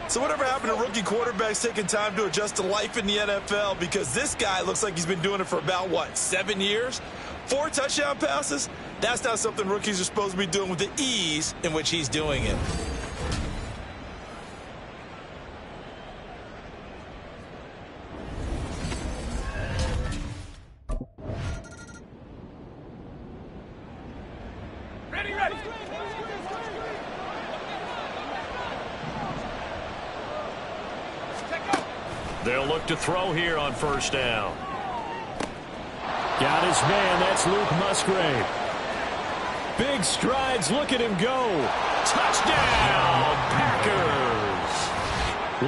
So whatever happened to rookie quarterbacks taking time to adjust to life in the NFL? Because this guy looks like he's been doing it for about, 7 years? 4 touchdown passes? That's not something rookies are supposed to be doing with the ease in which he's doing it. They'll look to throw here on 1st down. Got his man. That's Luke Musgrave. Big strides. Look at him go. Touchdown, Packers.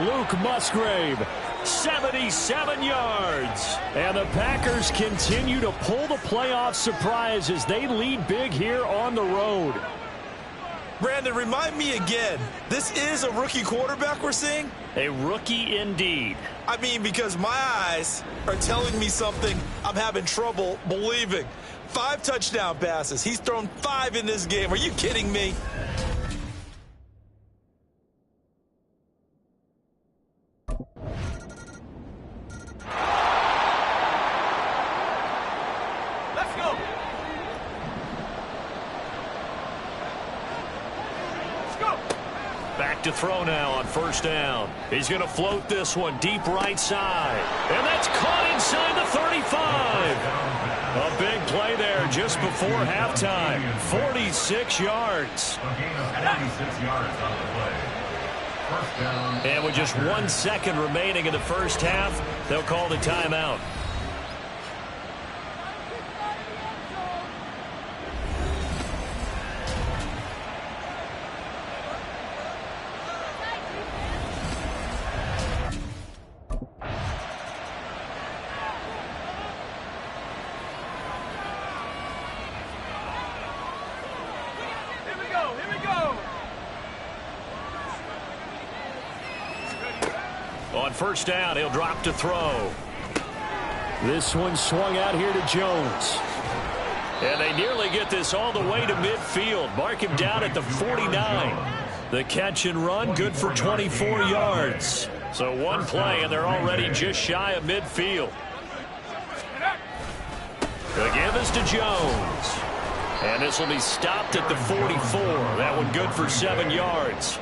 Luke Musgrave. 77 yards. And the Packers continue to pull the playoff surprise as they lead big here on the road. Brandon, remind me again, this is a rookie quarterback we're seeing? A rookie indeed. I mean, because my eyes are telling me something I'm having trouble believing. 5 touchdown passes. He's thrown 5 in this game. Are you kidding me? Let's go. Back to throw now on 1st down. He's going to float this one deep right side. And that's caught inside the 35. A big play there just before halftime. 46 yards. A gain of 46 yards on the play. 1st down. And with just 1 second remaining in the first half, they'll call the timeout. On 1st down, he'll drop to throw. This one swung out here to Jones. And they nearly get this all the way to midfield. Mark him down at the 49. The catch and run, good for 24 yards. So 1 play, and they're already just shy of midfield. The give is to Jones. And this will be stopped at the 44. That one good for 7 yards.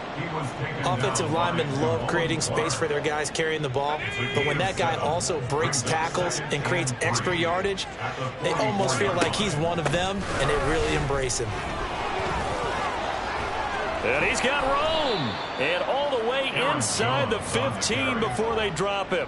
Offensive linemen love creating space for their guys carrying the ball, but when that guy also breaks tackles and creates extra yardage, they almost feel like he's one of them, and they really embrace him. And he's got room. And all the way inside the 15 before they drop him.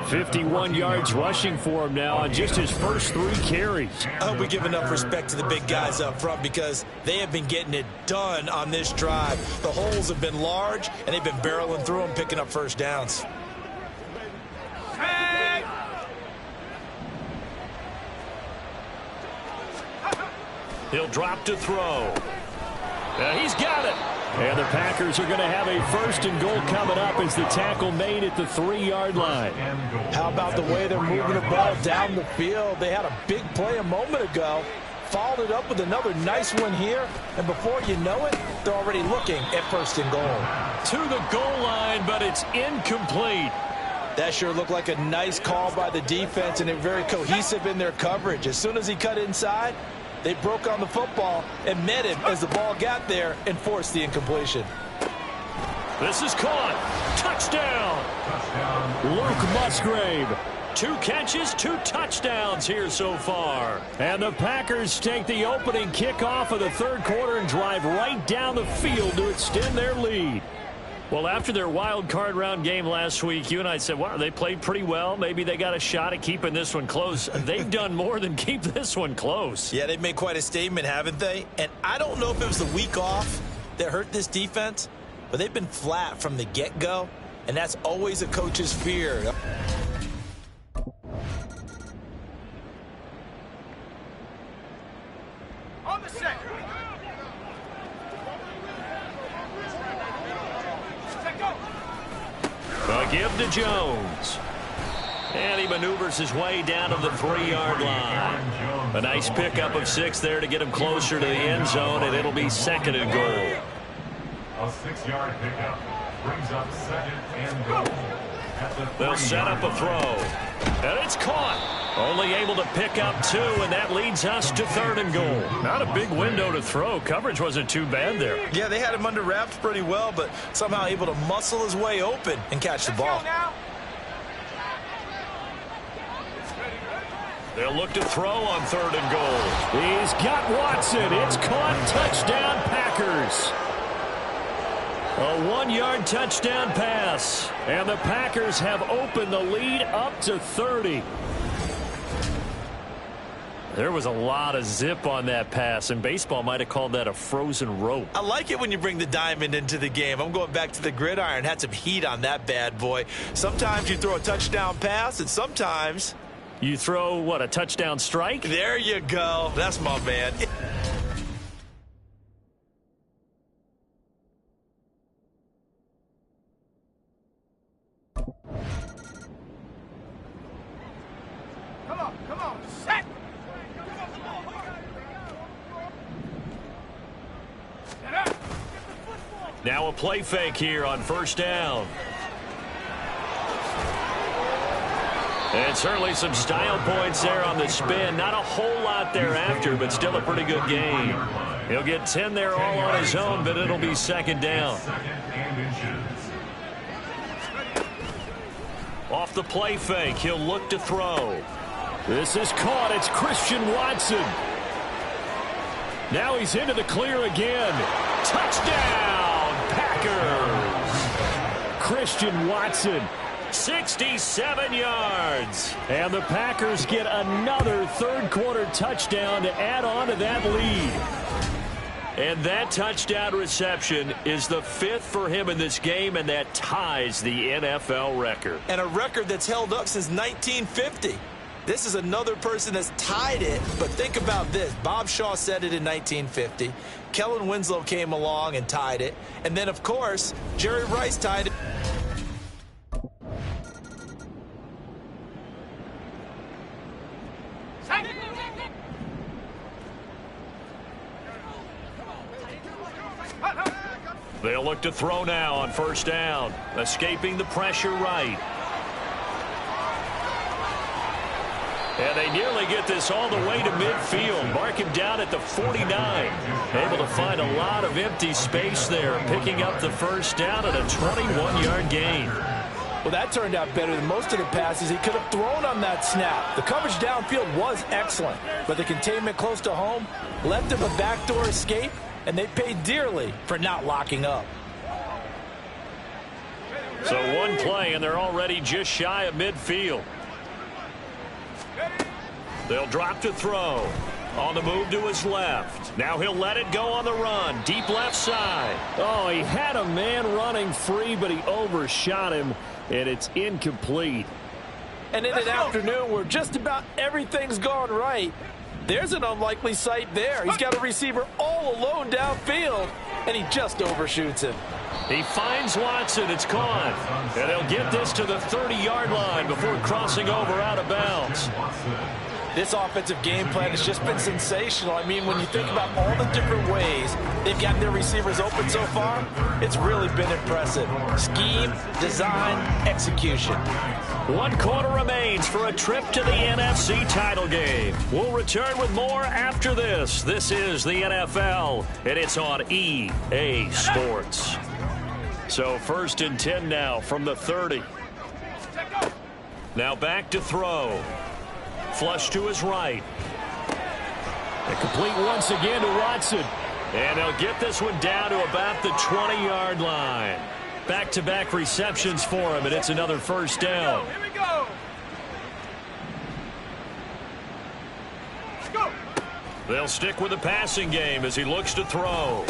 51 yards rushing for him now on just his first 3 carries. I hope we give enough respect to the big guys up front because they have been getting it done on this drive. The holes have been large, and they've been barreling through them, picking up first downs. He'll drop to throw. He's got it. And the Packers are going to have a 1st and goal coming up as the tackle made at the 3-yard line. How about the way they're moving the ball down the field? They had a big play a moment ago. Followed it up with another nice one here. And before you know it, they're already looking at 1st and goal. To the goal line, but it's incomplete. That sure looked like a nice call by the defense, and they're very cohesive in their coverage. As soon as he cut inside, they broke on the football and met him as the ball got there and forced the incompletion. This is caught. Touchdown. Luke Musgrave. 2 catches, 2 touchdowns here so far. And the Packers take the opening kickoff of the third quarter and drive right down the field to extend their lead. Well, after their wild card round game last week, you and I said, wow, they played pretty well. Maybe they got a shot at keeping this one close. They've done more than keep this one close. Yeah, they've made quite a statement, haven't they? And I don't know if it was the week off that hurt this defense, but they've been flat from the get-go, and that's always a coach's fear. On the set. A give to Jones. And he maneuvers his way down to the 3-yard line. A nice pickup of 6 there to get him closer to the end zone, and it'll be 2nd and goal. A 6-yard pickup brings up 2nd and goal. They'll set up a throw. And it's caught. Only able to pick up 2, and that leads us to 3rd and goal. Not a big window to throw. Coverage wasn't too bad there. Yeah, they had him under wraps pretty well, but somehow able to muscle his way open and catch the ball. They'll look to throw on 3rd and goal. He's got Watson. It's caught. Touchdown, Packers. A 1-yard touchdown pass. And the Packers have opened the lead up to 30. There was a lot of zip on that pass, and baseball might have called that a frozen rope. I like it when you bring the diamond into the game. I'm going back to the gridiron. Had some heat on that bad boy. Sometimes you throw a touchdown pass, and sometimes you throw, what, a touchdown strike? There you go. That's my man. Come on, set. Now a play fake here on 1st down. And certainly some style points there on the spin. Not a whole lot thereafter, but still a pretty good game. He'll get 10 there all on his own, but it'll be 2nd down. Off the play fake, he'll look to throw. This is caught. It's Christian Watson. Now he's into the clear again. Touchdown, Packers. Christian Watson, 67 yards. And the Packers get another third quarter touchdown to add on to that lead. And that touchdown reception is the 5th for him in this game, and that ties the NFL record. And a record that's held up since 1950. This is another person that's tied it, but think about this. Bob Shaw said it in 1950. Kellen Winslow came along and tied it. And then, of course, Jerry Rice tied it. They'll look to throw now on 1st down. Escaping the pressure right. And they nearly get this all the way to midfield. Mark him down at the 49. Able to find a lot of empty space there. Picking up the 1st down at a 21-yard gain. Well, that turned out better than most of the passes he could have thrown on that snap. The coverage downfield was excellent, but the containment close to home left him a backdoor escape, and they paid dearly for not locking up. So one play, and they're already just shy of midfield. They'll drop to throw. On the move to his left. Now he'll let it go on the run. Deep left side. Oh, he had a man running free, but he overshot him, and it's incomplete. And in an afternoon where just about everything's gone right, there's an unlikely sight there. He's got a receiver all alone downfield, and he just overshoots him. He finds Watson. It's caught. And he'll get this to the 30-yard line before crossing over out of bounds. This offensive game plan has just been sensational. I mean, when you think about all the different ways they've gotten their receivers open so far, it's really been impressive. Scheme, design, execution. 1 quarter remains for a trip to the NFC title game. We'll return with more after this. This is the NFL, and it's on EA Sports. So 1st and 10 now from the 30. Now back to throw. Flush to his right. And complete once again to Watson. And they'll get this one down to about the 20-yard line. Back-to-back receptions for him, and it's another first down. Here we go. Let's go. They'll stick with the passing game as he looks to throw.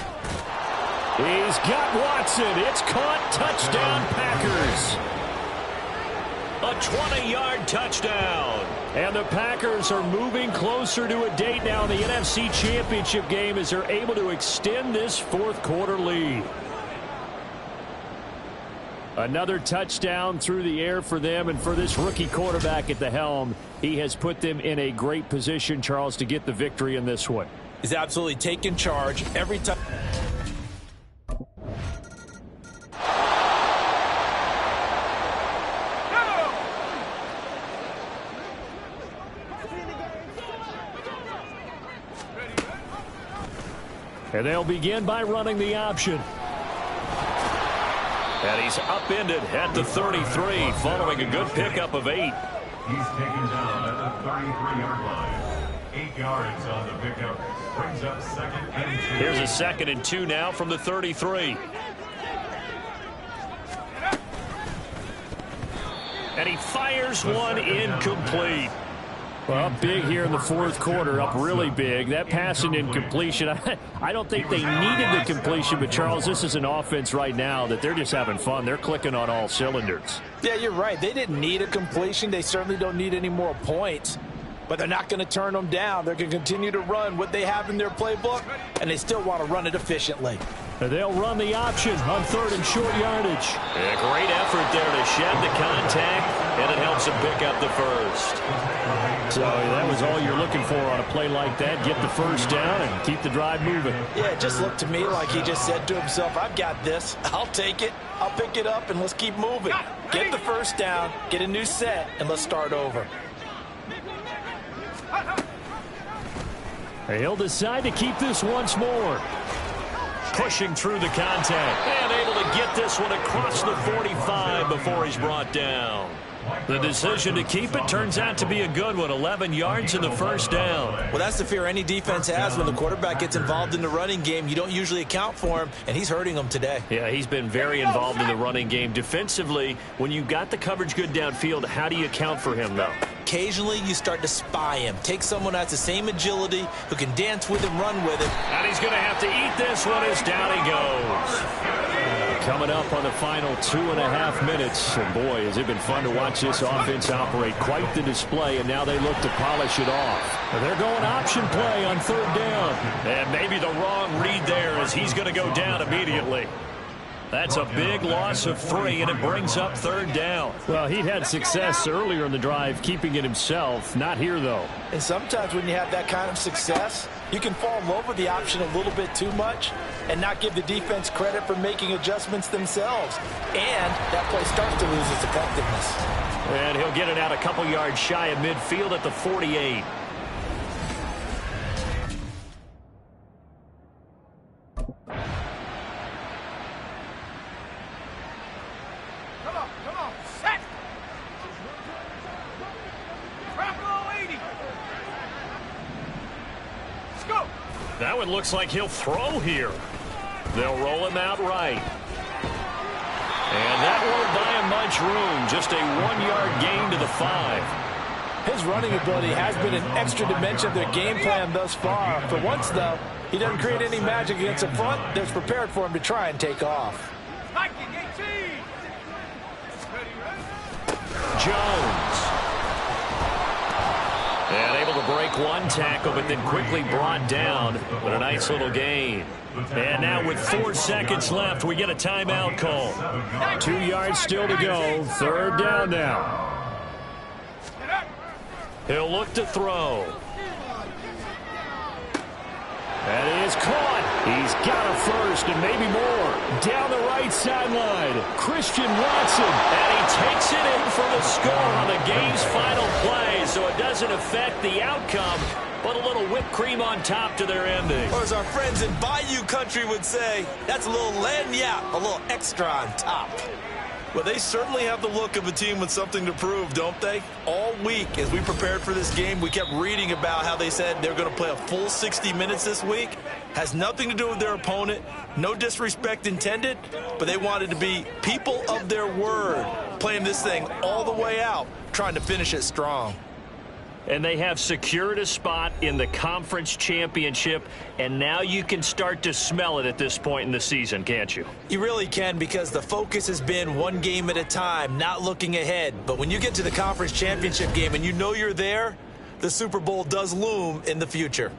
He's got Watson. It's caught. Touchdown, Packers. A 20-yard touchdown. And the Packers are moving closer to a date now in the NFC Championship game as they're able to extend this 4th quarter lead. Another touchdown through the air for them, and for this rookie quarterback at the helm, he has put them in a great position, Charles, to get the victory in this one. He's absolutely taken charge every time. And they'll begin by running the option. And he's upended at the 33 following a good pickup of 8. He's taken down at the 33-yard line. 8 yards on the pickup. Brings up 2nd and 2. Here's a 2nd and 2 now from the 33. And he fires one incomplete. Well, up big here in the 4th quarter, up really big. That pass and incompletion, I don't think they needed the completion, but Charles, this is an offense right now that they're just having fun. They're clicking on all cylinders. Yeah, you're right. They didn't need a completion. They certainly don't need any more points, but they're not going to turn them down. They're going to continue to run what they have in their playbook, and they still want to run it efficiently. They'll run the option on 3rd and short yardage. A great effort there to shed the contact, and it helps him pick up the first. So that was all you're looking for on a play like that. Get the first down and keep the drive moving. Yeah, it just looked to me like he just said to himself, I've got this. I'll take it. I'll pick it up, and let's keep moving. Get the first down, get a new set, and let's start over. He'll decide to keep this once more. Pushing through the contact and able to get this one across the 45 before he's brought down. The decision to keep it turns out to be a good one. 11 yards in the first down. Well, that's the fear any defense has when the quarterback gets involved in the running game. You don't usually account for him, and he's hurting them today. Yeah, he's been very involved in the running game. Defensively, when you got the coverage good downfield, how do you account for him, though? Occasionally, you start to spy him. Take someone who has the same agility, who can dance with him, run with him. And he's going to have to eat this one as down he goes. Coming up on the final 2.5 minutes. And boy, has it been fun to watch this offense operate. Quite the display, and now they look to polish it off. They're going option play on 3rd down. And maybe the wrong read there as he's going to go down immediately. That's a big loss of 3, and it brings up 3rd down. Well, he'd had success earlier in the drive keeping it himself. Not here, though. And sometimes when you have that kind of success, you can fall in love with the option a little bit too much and not give the defense credit for making adjustments themselves. And that play starts to lose its effectiveness. And he'll get it out a couple yards shy of midfield at the 48. Come on, set. Travel 80. Let's go. That one looks like he'll throw here. They'll roll him out right. And that won't buy him much room. Just a 1-yard gain to the 5. His running ability has been an extra dimension of their game plan thus far. For once, though, he doesn't create any magic against the front that's prepared for him to try and take off. Hiking 18. Jones. And able to break one tackle, but then quickly brought down. But a nice little gain. And now with 4 seconds left, we get a timeout call. 2 yards still to go. 3rd down now. He'll look to throw. That is caught. He's got a first and maybe more. Down the right sideline, Christian Watson. And he takes it in for the score on the game's final play, so it doesn't affect the outcome, but a little whipped cream on top to their ending. Or as our friends in Bayou Country would say, that's a little lagniappe, a little extra on top. Well, they certainly have the look of a team with something to prove, don't they? All week, as we prepared for this game, we kept reading about how they said they're going to play a full 60 minutes this week. Has nothing to do with their opponent. No disrespect intended, but they wanted to be people of their word, playing this thing all the way out, trying to finish it strong. And they have secured a spot in the conference championship, and now you can start to smell it at this point in the season, can't you? You really can, because the focus has been one game at a time, not looking ahead. But when you get to the conference championship game and you know you're there, the Super Bowl does loom in the future.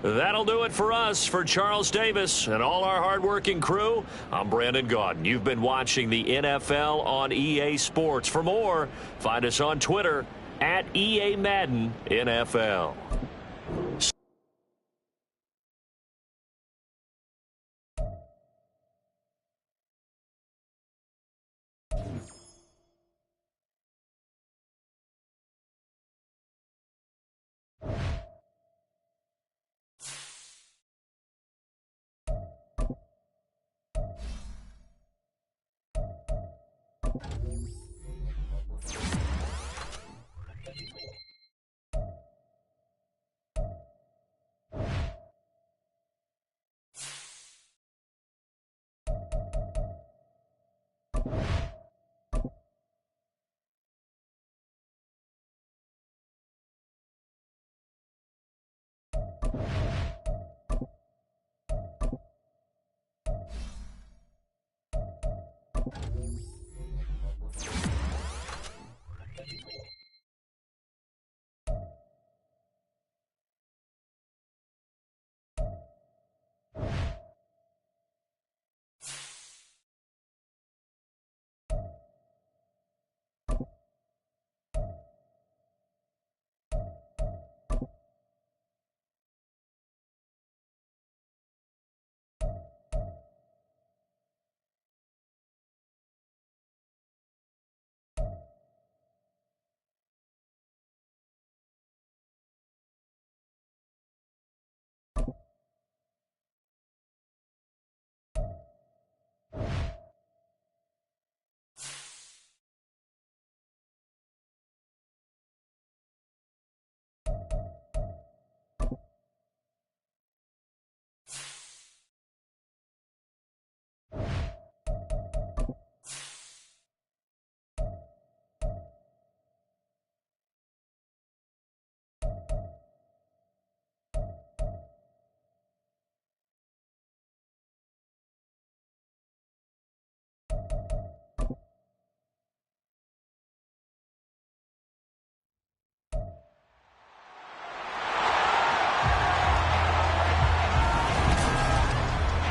That'll do it for us. For Charles Davis and all our hardworking crew, I'm Brandon Gaudin. You've been watching the NFL on EA Sports. For more, find us on Twitter at EA Madden NFL.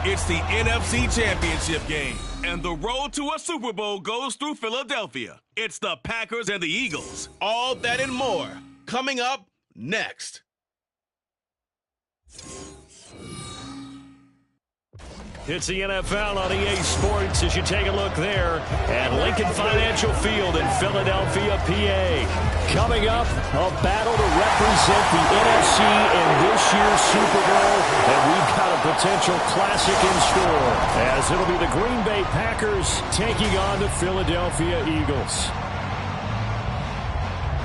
It's the NFC Championship game, and the road to a Super Bowl goes through Philadelphia. It's the Packers and the Eagles. All that and more coming up next. It's the NFL on EA Sports as you take a look there at Lincoln Financial Field in Philadelphia, PA. Coming up, a battle to represent the NFC in this year's Super Bowl, and we've got a potential classic in store, as it'll be the Green Bay Packers taking on the Philadelphia Eagles.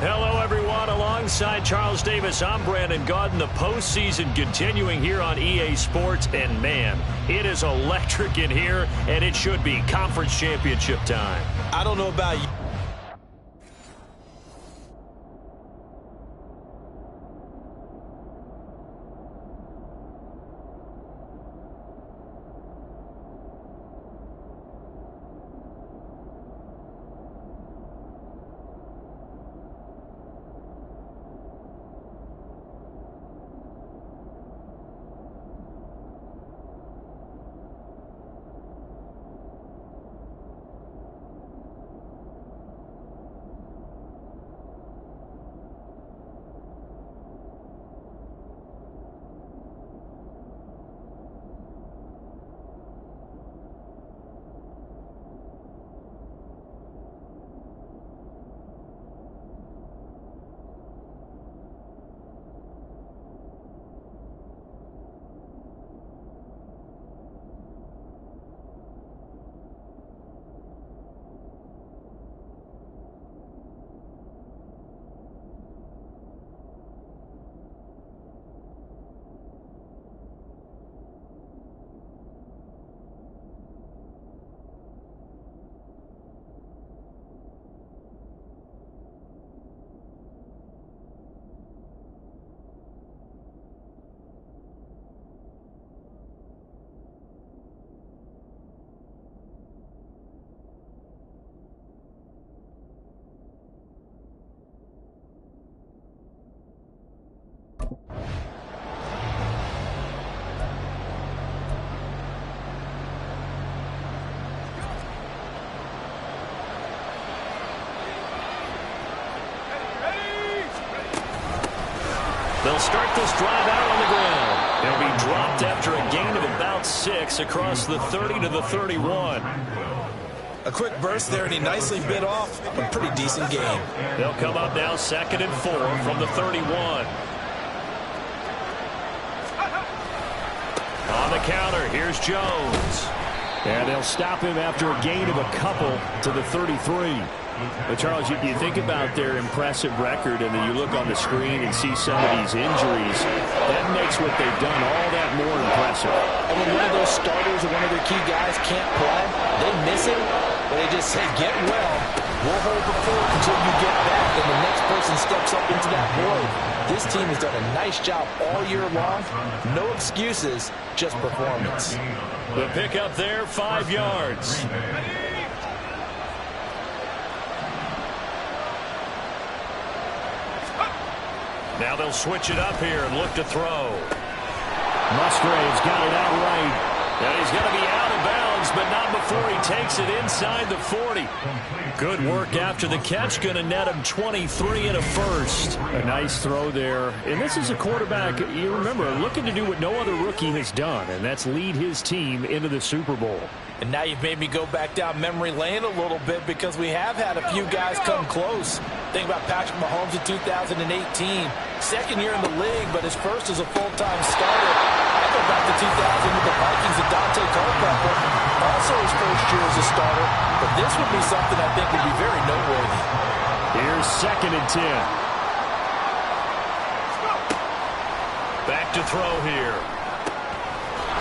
Hello, everyone. Alongside Charles Davis, I'm Brandon Gaudin. The postseason continuing here on EA Sports. And, man, it is electric in here, and it should be conference championship time. I don't know about you. They'll start this drive out on the ground. He'll be dropped after a gain of about 6 across the 30 to the 31. A quick burst there, and he nicely bit off a pretty decent game. They'll come up now 2nd and 4 from the 31. On the counter, here's Jones. And they'll stop him after a gain of a couple to the 33. But Charles, you think about their impressive record, and then you look on the screen and see some of these injuries. That makes what they've done all that more impressive. And when one of those starters or one of their key guys can't play, they miss him, but they just say, get well. We'll hold the fort until you get back, and the next person steps up into that void. This team has done a nice job all year long. No excuses, just performance. The pickup there, 5 yards. Now they'll switch it up here and look to throw. Musgrave's got it outright. And he's going to be out of bounds, but not before he takes it inside the 40. Good work after the catch. Going to net him 23 and a first. A nice throw there. And this is a quarterback, you remember, looking to do what no other rookie has done, and that's lead his team into the Super Bowl. And now you've made me go back down memory lane a little bit because we have had a few guys come close. Think about Patrick Mahomes in 2018. Second year in the league, but his first as a full-time starter. I go back to 2000 with the Vikings and Dante Culpepper. Also his first year as a starter. But this would be something I think would be very noteworthy. Here's 2nd and 10. Back to throw here.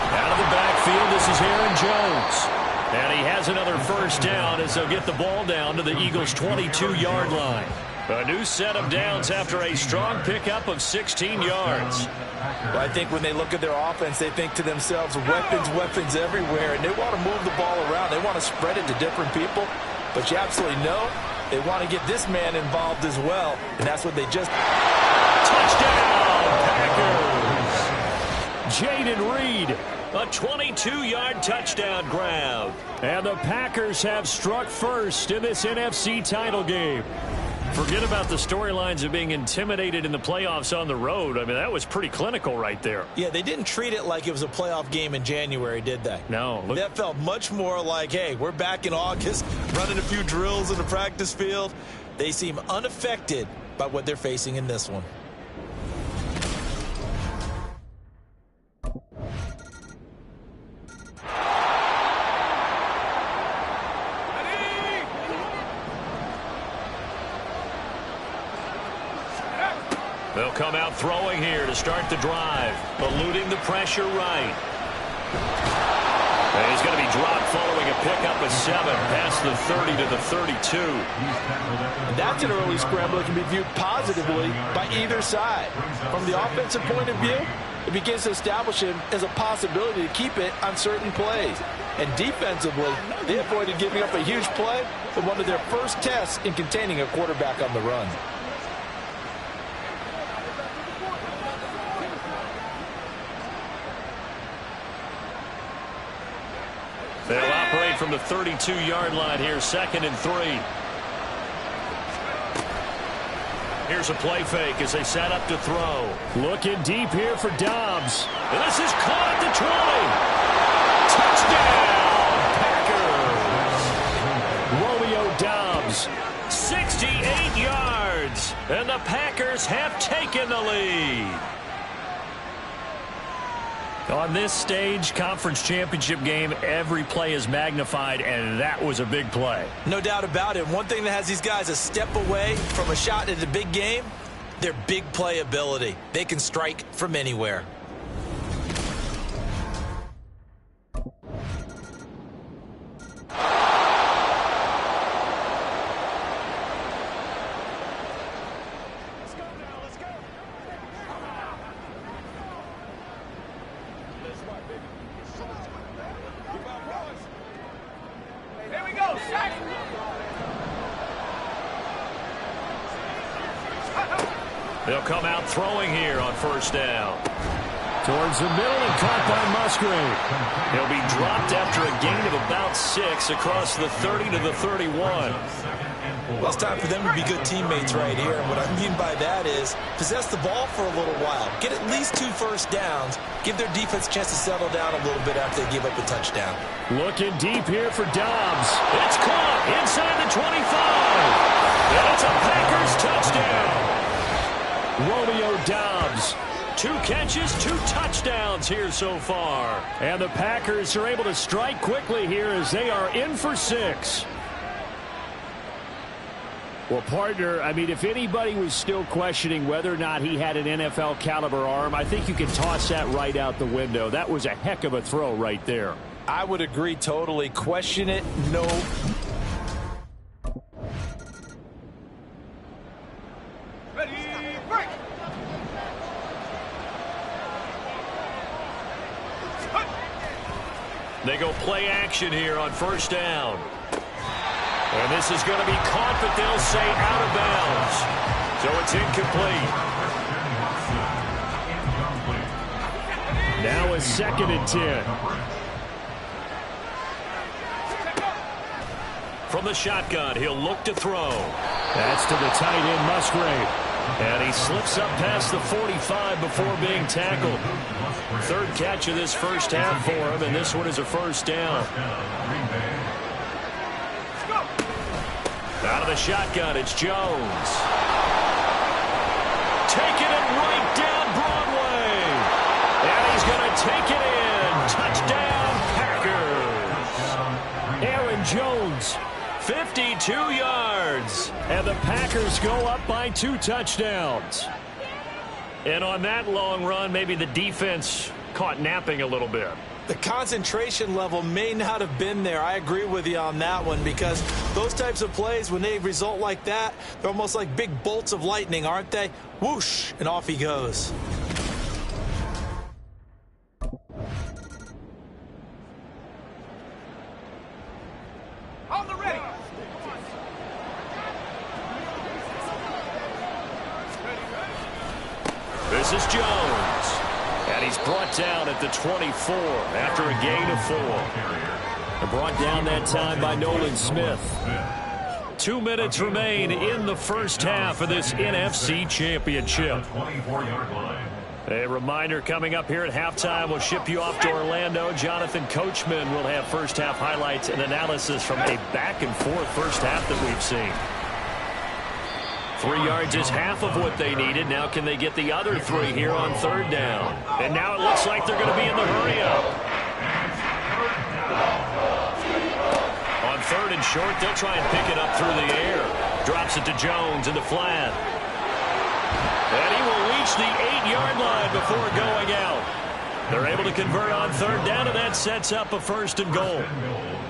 Out of the backfield, this is Aaron Jones. And he has another first down as they'll get the ball down to the Eagles' 22-yard line. A new set of downs after a strong pickup of 16 yards. Well, I think when they look at their offense, they think to themselves, weapons, weapons everywhere, and they want to move the ball around. They want to spread it to different people, but you absolutely know they want to get this man involved as well, and that's what they just... Touchdown, Packers! Jaden Reed. A 22-yard touchdown grab. And the Packers have struck first in this NFC title game. Forget about the storylines of being intimidated in the playoffs on the road. I mean, that was pretty clinical right there. Yeah, they didn't treat it like it was a playoff game in January, did they? No. That felt much more like, hey, we're back in August, running a few drills in the practice field. They seem unaffected by what they're facing in this one. They'll come out throwing here to start the drive, eluding the pressure right. And he's going to be dropped following a pickup of 7 past the 30 to the 32. That's an early scramble that can be viewed positively by either side. From the offensive point of view, it begins to establish him as a possibility to keep it on certain plays. And defensively, they avoided giving up a huge play in one of their first tests in containing a quarterback on the run. They'll operate from the 32-yard line here, 2nd and 3. Here's a play fake as they set up to throw. Looking deep here for Dobbs. And this is caught at the 20. Touchdown, Packers. Romeo Dobbs, 68 yards. And the Packers have taken the lead. On this stage, conference championship game, every play is magnified, and that was a big play. No doubt about it. One thing that has these guys a step away from a shot at the big game, their big play ability. They can strike from anywhere. They'll come out throwing here on first down. Towards the middle and caught by Musgrave. He'll be dropped after a gain of about 6 across the 30 to the 31. Well, it's time for them to be good teammates right here. And what I mean by that is possess the ball for a little while. Get at least 2 first downs. Give their defense a chance to settle down a little bit after they give up a touchdown. Looking deep here for Dobbs. It's caught inside the 25. And it's a Packers touchdown. Romeo Dobbs. 2 catches, 2 touchdowns here so far. And the Packers are able to strike quickly here as they are in for 6. Well, partner, I mean, if anybody was still questioning whether or not he had an NFL caliber arm, I think you can toss that right out the window. That was a heck of a throw right there. I would agree totally. Question it, no. Ready, break. They go play action here on first down. And this is going to be caught, but they'll say out of bounds. So it's incomplete. Now a 2nd and 10. From the shotgun, he'll look to throw. That's to the tight end, Musgrave. And he slips up past the 45 before being tackled. 3rd catch of this first half for him, and this one is a first down. Out of the shotgun, it's Jones. Taking it right down Broadway. And he's going to take it in. Touchdown, Packers. Aaron Jones, 52 yards. And the Packers go up by 2 touchdowns. And on that long run, maybe the defense caught napping a little bit. The concentration level may not have been there. I agree with you on that one because those types of plays, when they result like that, they're almost like big bolts of lightning, aren't they? Whoosh, and off he goes. On the ready. This is Jones. And he's brought down at the 24 after a gain of 4. And brought down that time by Nolan Smith. 2 minutes remain in the first half of this NFC Championship. A reminder coming up here at halftime. We'll ship you off to Orlando. Jonathan Coachman will have first half highlights and analysis from a back-and-forth first half that we've seen. 3 yards is half of what they needed. Now can they get the other 3 here on 3rd down? And now it looks like they're going to be in the hurry-up. On 3rd and short, they'll try and pick it up through the air. Drops it to Jones in the flat. And he will reach the 8-yard line before going out. They're able to convert on 3rd down, and that sets up a 1st and goal.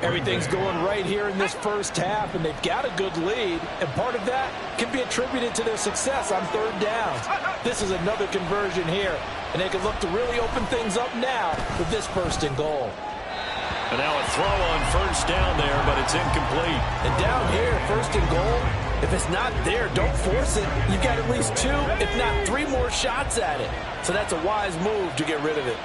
Everything's going right here in this first half, and they've got a good lead, and part of that can be attributed to their success on 3rd down. This is another conversion here, and they can look to really open things up now with this 1st and goal. And now a throw on 1st down there, but it's incomplete. And down here, 1st and goal, if it's not there, don't force it. You've got at least 2, if not 3 more shots at it. So that's a wise move to get rid of it.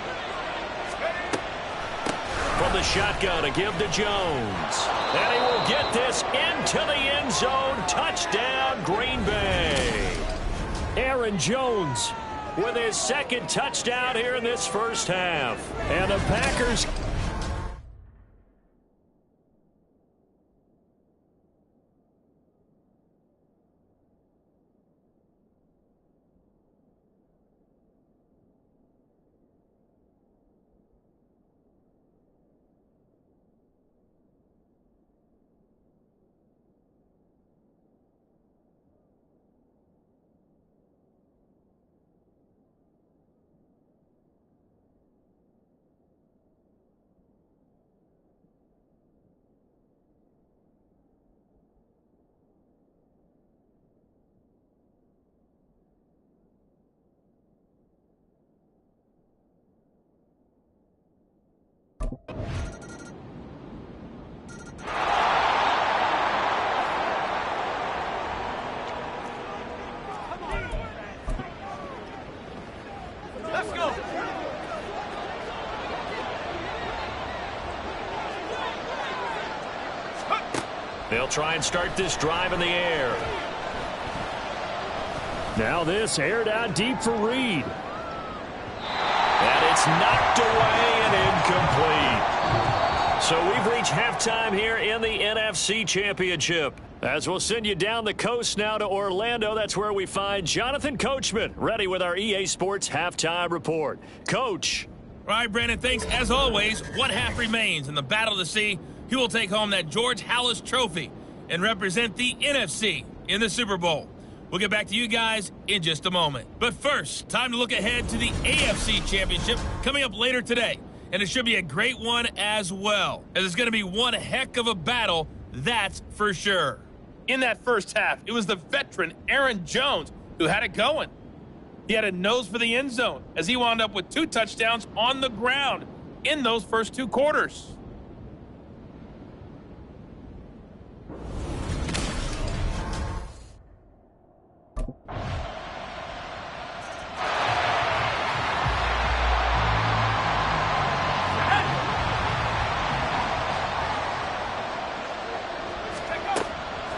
From the shotgun, a give to Jones. And he will get this into the end zone. Touchdown, Green Bay. Aaron Jones with his 2nd touchdown here in this first half. And the Packers... They'll try and start this drive in the air. Now this aired out deep for Reed. And it's knocked away and incomplete. So we've reached halftime here in the NFC Championship. As we'll send you down the coast now to Orlando, that's where we find Jonathan Coachman ready with our EA Sports Halftime Report. Coach. All right, Brandon, thanks. As always, one half remains in the Battle of the Sea. He will take home that George Halas Trophy and represent the NFC in the Super Bowl. We'll get back to you guys in just a moment. But first, time to look ahead to the AFC Championship coming up later today. And it should be a great one as well, as it's going to be one heck of a battle, that's for sure. In that first half, it was the veteran Aaron Jones who had it going. He had a nose for the end zone as he wound up with 2 touchdowns on the ground in those first 2 quarters.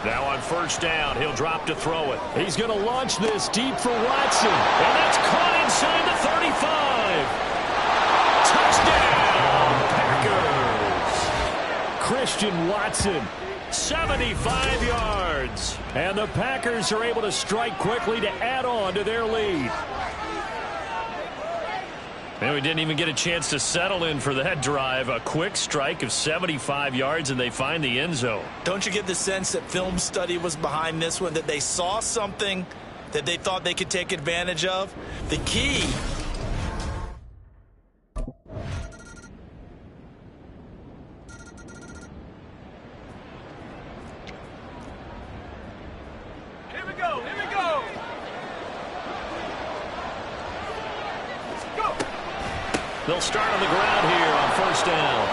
Now on first down, he'll drop to throw it. He's going to launch this deep for Watson. And that's caught inside the 35. Touchdown, Packers. Christian Watson. 75 yards. And the Packers are able to strike quickly to add on to their lead. And we didn't even get a chance to settle in for that drive. A quick strike of 75 yards, and they find the end zone. Don't you get the sense that film study was behind this one, that they saw something that they thought they could take advantage of? The key. Here we go. They'll start on the ground here on first down.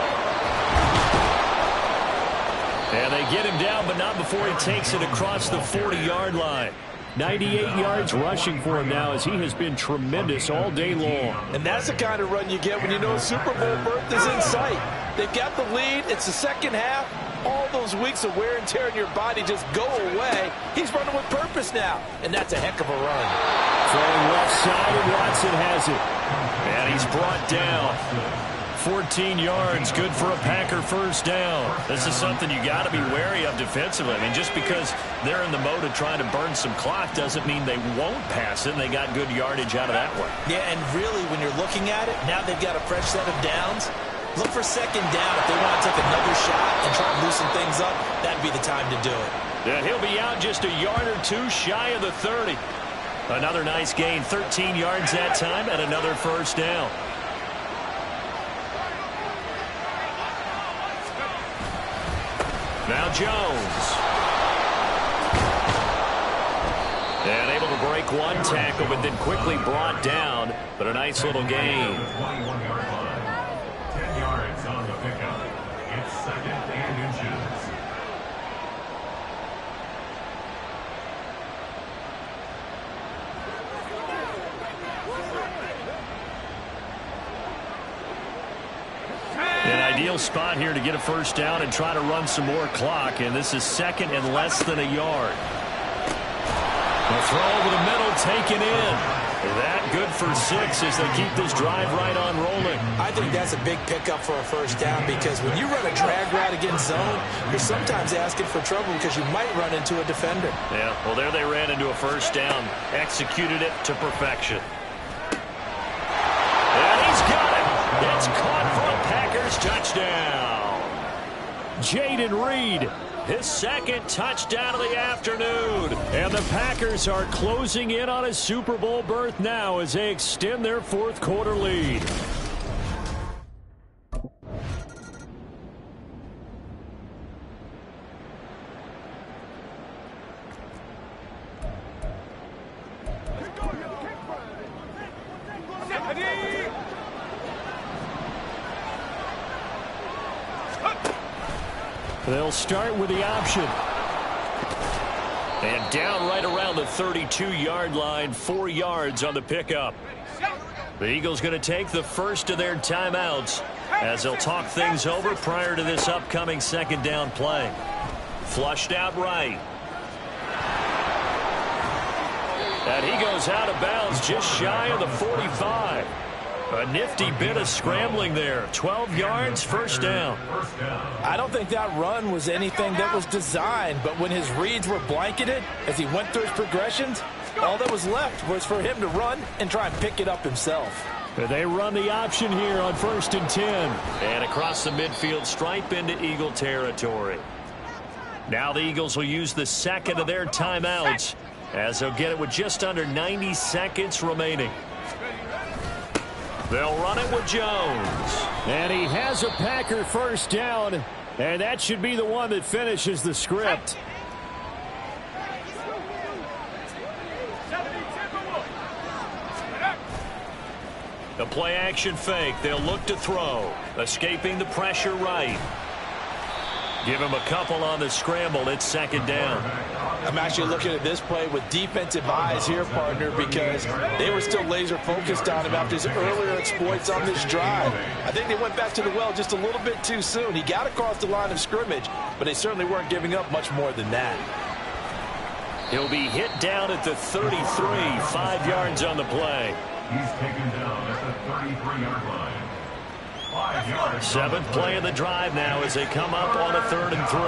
And they get him down, but not before he takes it across the 40-yard line. 98 yards rushing for him now as he has been tremendous all day long. And that's the kind of run you get when you know a Super Bowl berth is in sight. They've got the lead. It's the second half. All those weeks of wear and tear in your body just go away. He's running with purpose now, and that's a heck of a run. Throwing left side, and Watson has it. And he's brought down. 14 yards, good for a Packer first down. This is something you got to be wary of defensively. I mean, just because they're in the mode of trying to burn some clock doesn't mean they won't pass it, and they got good yardage out of that one. Yeah, and really, when you're looking at it, now they've got a fresh set of downs. Look for second down. If they want to take another shot and try to loosen things up, that'd be the time to do it. Yeah, he'll be out just a yard or two shy of the 30. Another nice gain, 13 yards that time, and another first down. Now Jones. And able to break one tackle, but then quickly brought down. But a nice little gain. 21-yard line. 10 yards on the pickup. It's second and inches. An ideal spot here to get a first down and try to run some more clock. And this is second and less than a yard. The throw over the middle taken in. That good for 6 as they keep this drive right on rolling. I think that's a big pickup for a first down because when you run a drag route against zone, you're sometimes asking for trouble because you might run into a defender. Yeah, well, there they ran into a first down. Executed it to perfection. And he's got it. It's caught for a Packers touchdown. Jaden Reed, his second touchdown of the afternoon. And the Packers are closing in on a Super Bowl berth now as they extend their fourth quarter lead. They'll start with the option. And down right around the 32-yard line, 4 yards on the pickup. The Eagles going to take the first of their timeouts as they'll talk things over prior to this upcoming second down play. Flushed out right. And he goes out of bounds just shy of the 45. A nifty bit of scrambling there. 12 yards, first down. I don't think that run was anything that was designed, but when his reads were blanketed as he went through his progressions, all that was left was for him to run and try and pick it up himself. They run the option here on 1st and 10. And across the midfield stripe into Eagle territory. Now the Eagles will use the second of their timeouts as they'll get it with just under 90 seconds remaining. They'll run it with Jones. And he has a Packer first down, and that should be the one that finishes the script. The play action fake. They'll look to throw. Escaping the pressure right. Give him a couple on the scramble. It's second down. I'm actually looking at this play with defensive eyes here, partner, because they were still laser focused on him after his earlier exploits on this drive. I think they went back to the well just a little bit too soon. He got across the line of scrimmage, but they certainly weren't giving up much more than that. He'll be hit down at the 33, 5 yards on the play. He's taken down at the 33-yard line. 5 yards. Seventh play of the drive now as they come up on a 3rd and 3.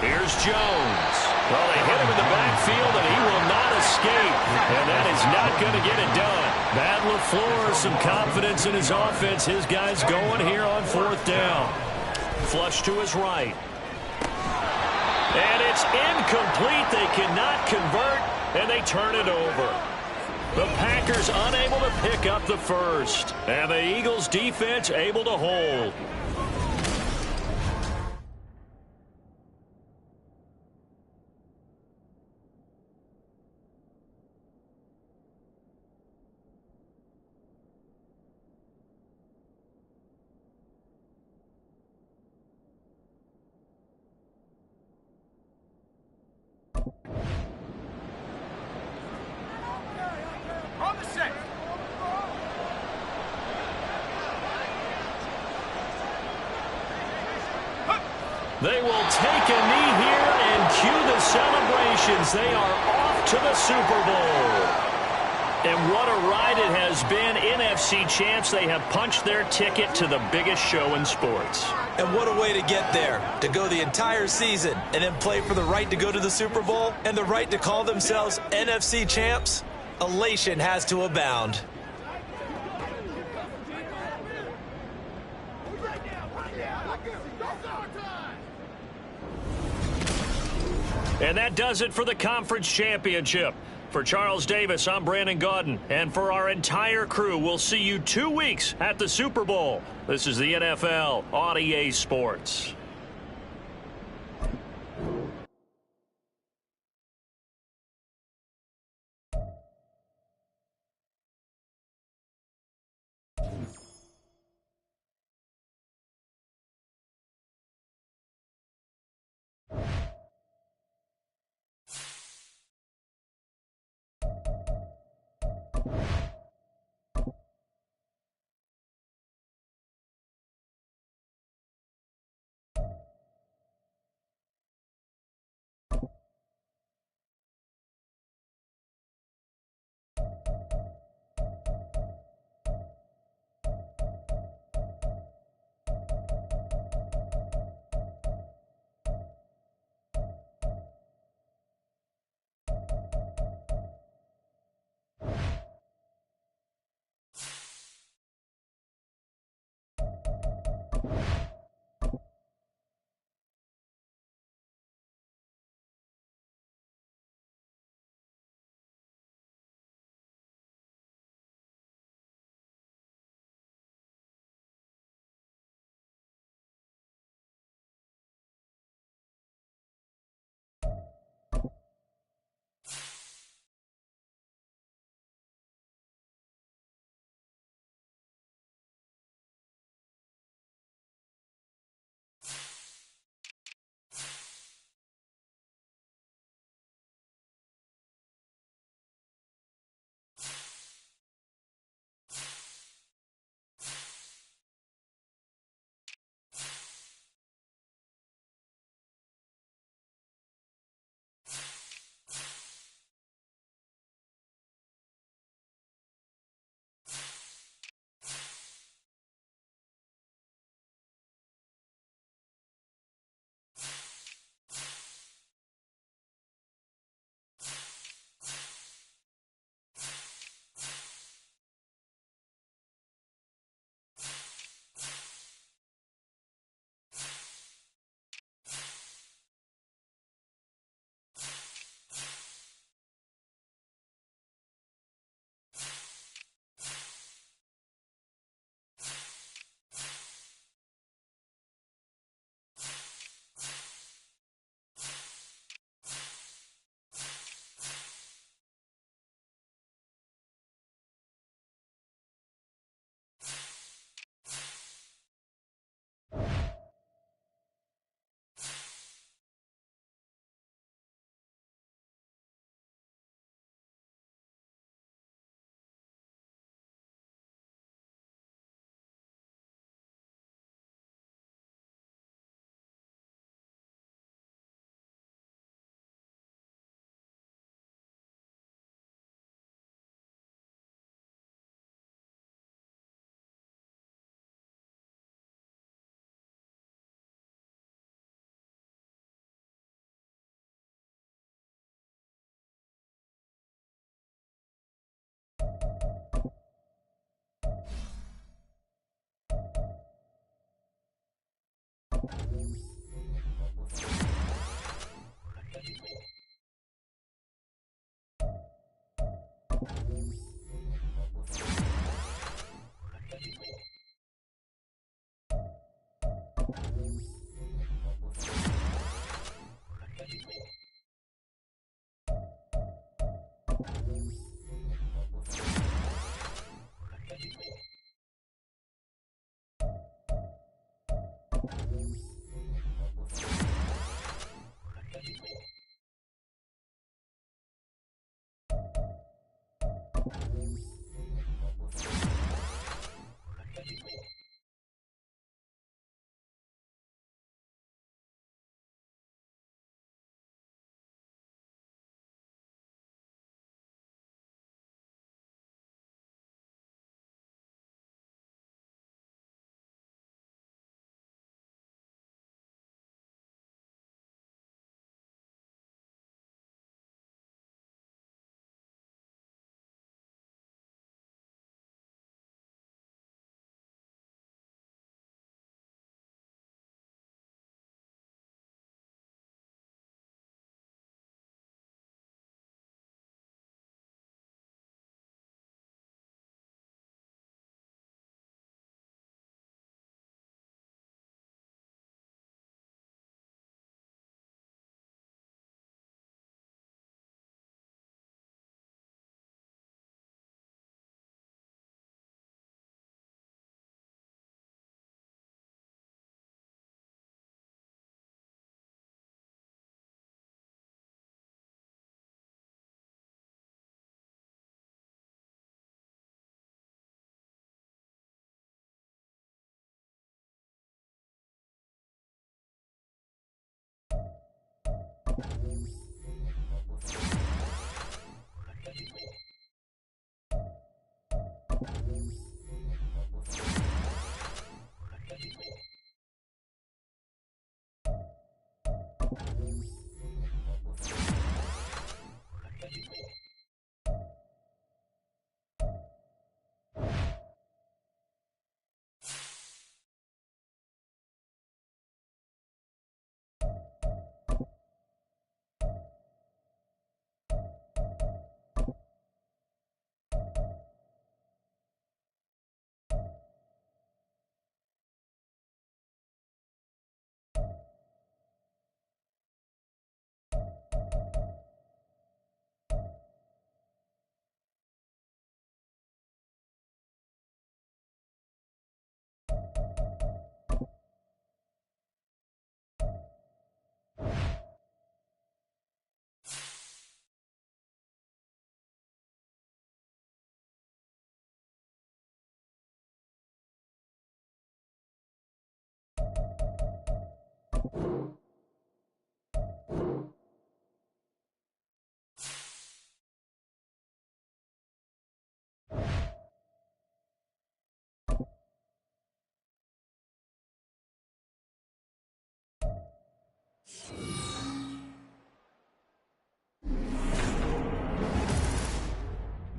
Here's Jones. Well, they hit him in the backfield, and he will not escape. And that is not going to get it done. Matt LaFleur, some confidence in his offense. His guys going here on 4th down. Flush to his right. And it's incomplete. They cannot convert, and they turn it over. The Packers unable to pick up the first. And the Eagles defense able to hold. On the set. They will take a knee here and cue the celebrations. They are off to the Super Bowl. And what a ride it has been. NFC champs, they have punched their ticket to the biggest show in sports. And what a way to get there, to go the entire season and then play for the right to go to the Super Bowl and the right to call themselves NFC champs. Elation has to abound. And that does it for the conference championship. For Charles Davis, I'm Brandon Gaudin. And for our entire crew, we'll see you 2 weeks at the Super Bowl. This is the NFL on EA Sports.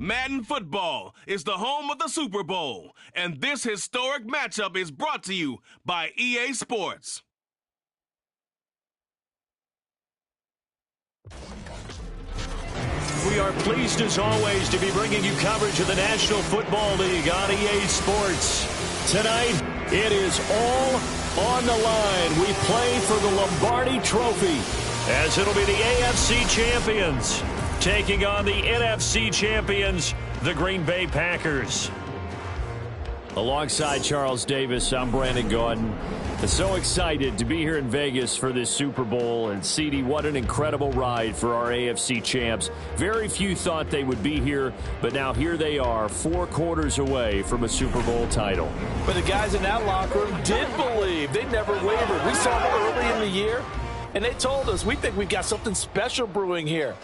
Madden football is the home of the Super Bowl, and this historic matchup is brought to you by EA Sports. We are pleased as always to be bringing you coverage of the National Football League on EA Sports. Tonight, it is all on the line. We play for the Lombardi Trophy, as it'll be the AFC champions taking on the NFC champions, the Green Bay Packers. Alongside Charles Davis, I'm Brandon Gaudin. So excited to be here in Vegas for this Super Bowl. And CD, what an incredible ride for our AFC champs. Very few thought they would be here, but now here they are, 4 quarters away from a Super Bowl title. But the guys in that locker room did believe. They never wavered. We saw them early in the year, and they told us, we think we've got something special brewing here.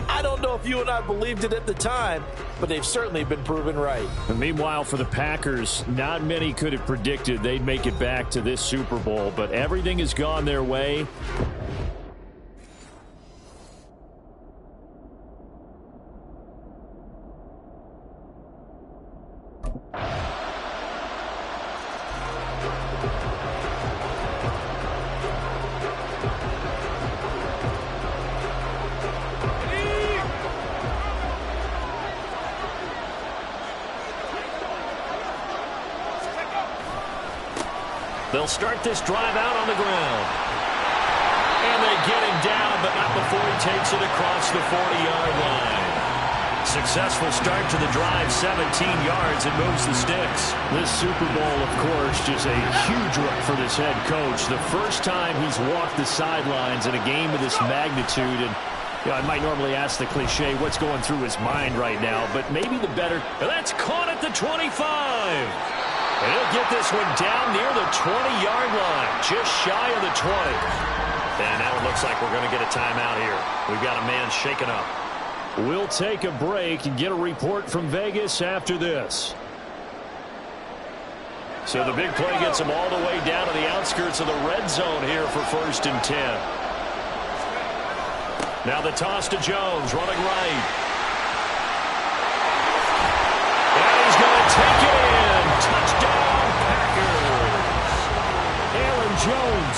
I don't know if you and I believed it at the time, but they've certainly been proven right. And meanwhile, for the Packers, not many could have predicted they'd make it back to this Super Bowl, but everything has gone their way. They'll start this drive out on the ground. And they get him down, but not before he takes it across the 40-yard line. Successful start to the drive, 17 yards, and moves the sticks. This Super Bowl, of course, just a huge look for this head coach. The first time he's walked the sidelines in a game of this magnitude. And I might normally ask the cliche, what's going through his mind right now, but maybe the better. That's caught at the 25. And he'll get this one down near the 20-yard line, just shy of the 20. And now it looks like we're going to get a timeout here. We've got a man shaken up. We'll take a break and get a report from Vegas after this. So the big play gets them all the way down to the outskirts of the red zone here for 1st and 10. Now the toss to Jones, running right. And he's going to take it in. Touchdown, Packers. Aaron Jones,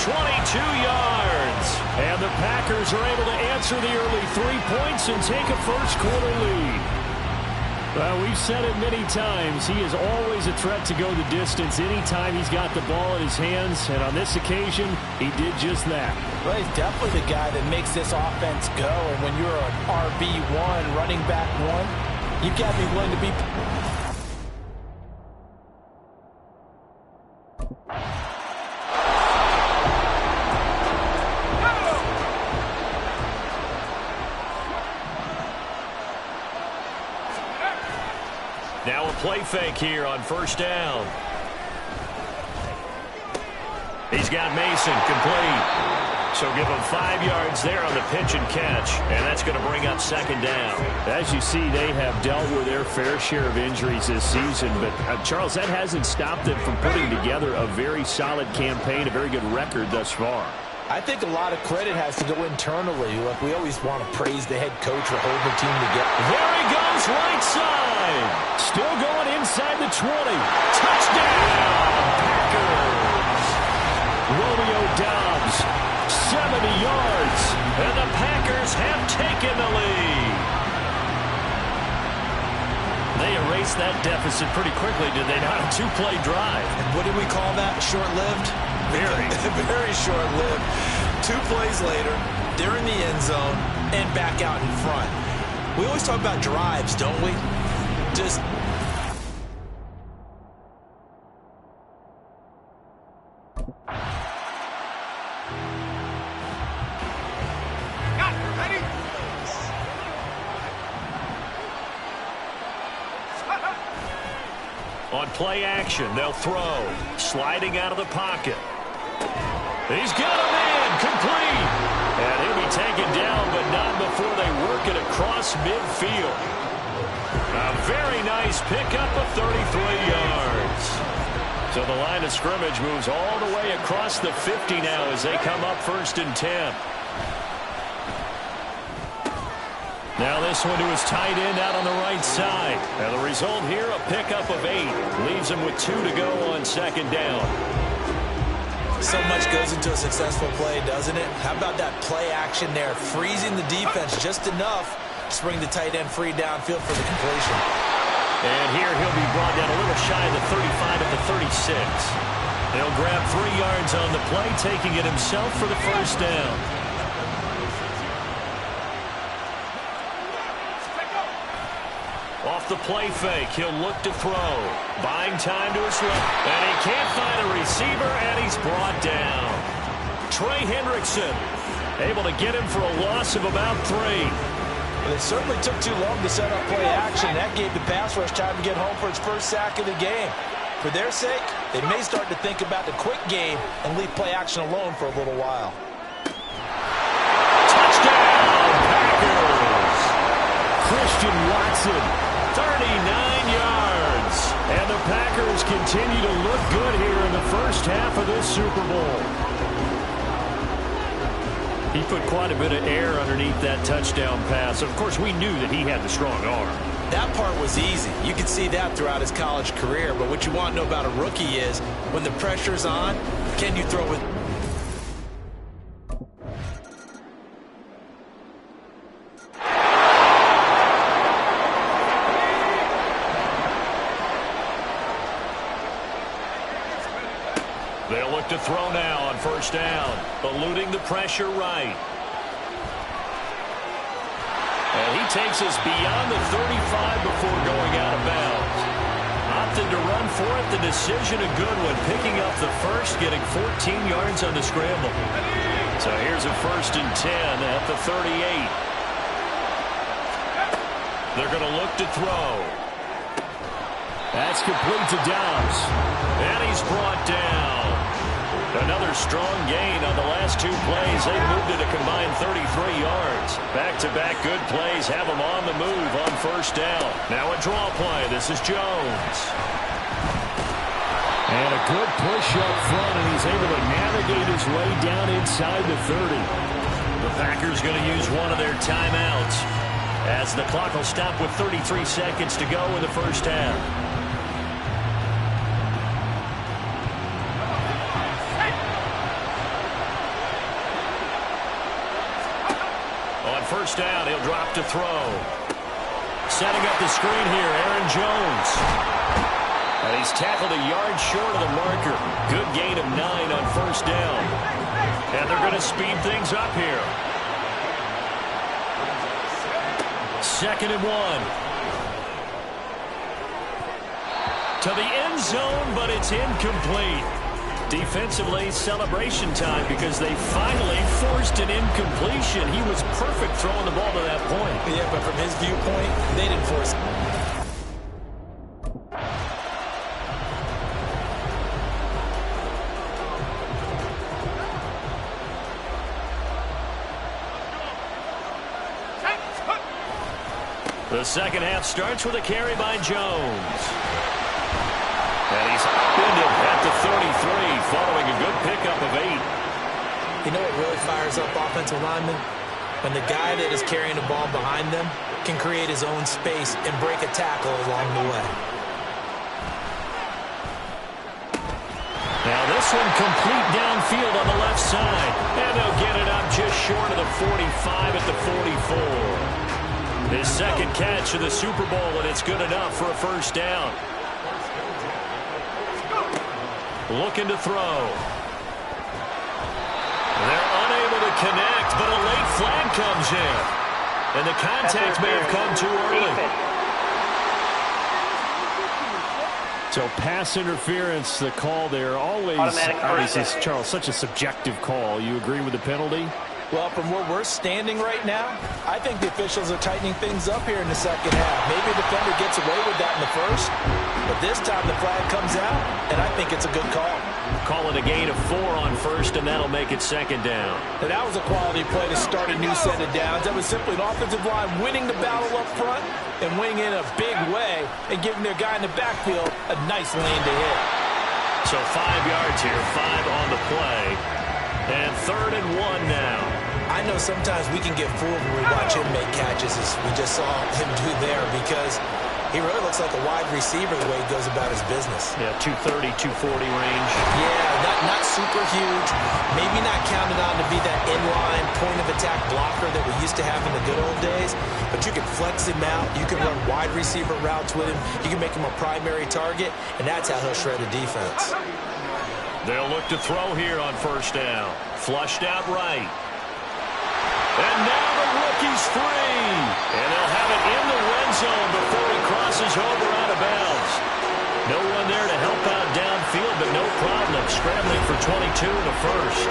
22 yards. And the Packers are able to answer the early 3 points and take a first-quarter lead. Well, we've said it many times. He is always a threat to go the distance anytime he's got the ball in his hands. And on this occasion, he did just that. Well, he's definitely the guy that makes this offense go. And when you're an RB1, running back one, you've got to be willing to be... Now a play fake here on 1st down. He's got Mason complete. So give them 5 yards there on the pitch and catch, and that's going to bring up second down. As you see, they have dealt with their fair share of injuries this season, but Charles, that hasn't stopped them from putting together a very solid campaign, a very good record thus far. I think a lot of credit has to go internally. Like, we always want to praise the head coach for holding the team together. There he goes, right side. Still going inside the 20. Touchdown, Packers. Romeo Doubs, 70 yards, and the Packers have taken the lead. They erased that deficit pretty quickly, did they not? A 2-play drive. And what did we call that? Short-lived? Very. Very short-lived. 2 plays later, they're in the end zone and back out in front. We always talk about drives, don't we? Just... On play action, they'll throw. Sliding out of the pocket. He's got a man, complete. And he'll be taken down, but not before they work it across midfield. A very nice pickup of 33 yards. So the line of scrimmage moves all the way across the 50 now as they come up 1st and 10. Now this one to his tight end out on the right side. And the result here, a pickup of 8. Leaves him with 2 to go on second down. So much goes into a successful play, doesn't it? How about that play action there? Freezing the defense just enough to bring the tight end free downfield for the completion. And here he'll be brought down a little shy of the 35 at the 36. They'll grab 3 yards on the play, taking it himself for the first down. Off the play fake, he'll look to throw. Buying time to his left. And he can't find a receiver, and he's brought down. Trey Hendrickson able to get him for a loss of about 3. Well, it certainly took too long to set up play action. That gave the pass rush time to get home for its first sack of the game. For their sake, they may start to think about the quick game and leave play action alone for a little while. Touchdown, Packers! Christian Watson, 39 yards. And the Packers continue to look good here in the first half of this Super Bowl. He put quite a bit of air underneath that touchdown pass. Of course, we knew that he had the strong arm. That part was easy. You could see that throughout his college career. But what you want to know about a rookie is when the pressure's on, can you throw with... They'll look to throw now on first down, eluding the pressure right. And he takes us beyond the 35 before going out of bounds. Opted to run for it. The decision a good one, picking up the first, getting 14 yards on the scramble. So here's a 1st and 10 at the 38. They're going to look to throw. That's complete to Doubs. And he's brought down. Another strong gain on the last 2 plays. They moved it a combined 33 yards. Back-to-back good plays have them on the move on first down. Now a draw play. This is Jones. And a good push up front, and he's able to navigate his way down inside the 30. The Packers going to use one of their timeouts as the clock will stop with 33 seconds to go in the first half. First down, he'll drop to throw. Setting up the screen here, Aaron Jones. And he's tackled a yard short of the marker. Good gain of 9 on first down. And they're going to speed things up here. 2nd and 1. To the end zone, but it's incomplete. Defensively, celebration time because they finally forced an incompletion. He was perfect throwing the ball to that point. Yeah, but from his viewpoint, they didn't force it. The second half starts with a carry by Jones. And he's upended at the 33 following a good pickup of 8. You know what really fires up offensive linemen? When the guy that is carrying the ball behind them can create his own space and break a tackle along the way. Now this one complete downfield on the left side. And they'll get it up just short of the 45 at the 44. His second catch of the Super Bowl, and it's good enough for a first down. Looking to throw. They're unable to connect, but a late flag comes in. And the contact may have come too early. So pass interference, the call there, always, obviously, Charles, such a subjective call. You agree with the penalty? Well, from where we're standing right now, I think the officials are tightening things up here in the second half. Maybe the defender gets away with that in the first, but this time the flag comes out, and I think it's a good call. Call it a gain of 4 on first, and that'll make it second down. And that was a quality play to start a new set of downs. That was simply an offensive line winning the battle up front and winning in a big way and giving their guy in the backfield a nice lane to hit. So 5 yards here, 5 on the play. And 3rd and 1 now. I know sometimes we can get fooled when we watch him make catches, as we just saw him do there, because he really looks like a wide receiver the way he goes about his business. Yeah, 230, 240 range. Yeah, not super huge. Maybe not counted on to be that inline point-of-attack blocker that we used to have in the good old days, but you can flex him out. You can run wide receiver routes with him. You can make him a primary target, and that's how he'll shred a defense. They'll look to throw here on first down. Flushed out right. And now the rookie's free. And they'll have it in the red zone before he crosses over out of bounds. No one there to help out downfield, but no problem scrambling for 22 in the first.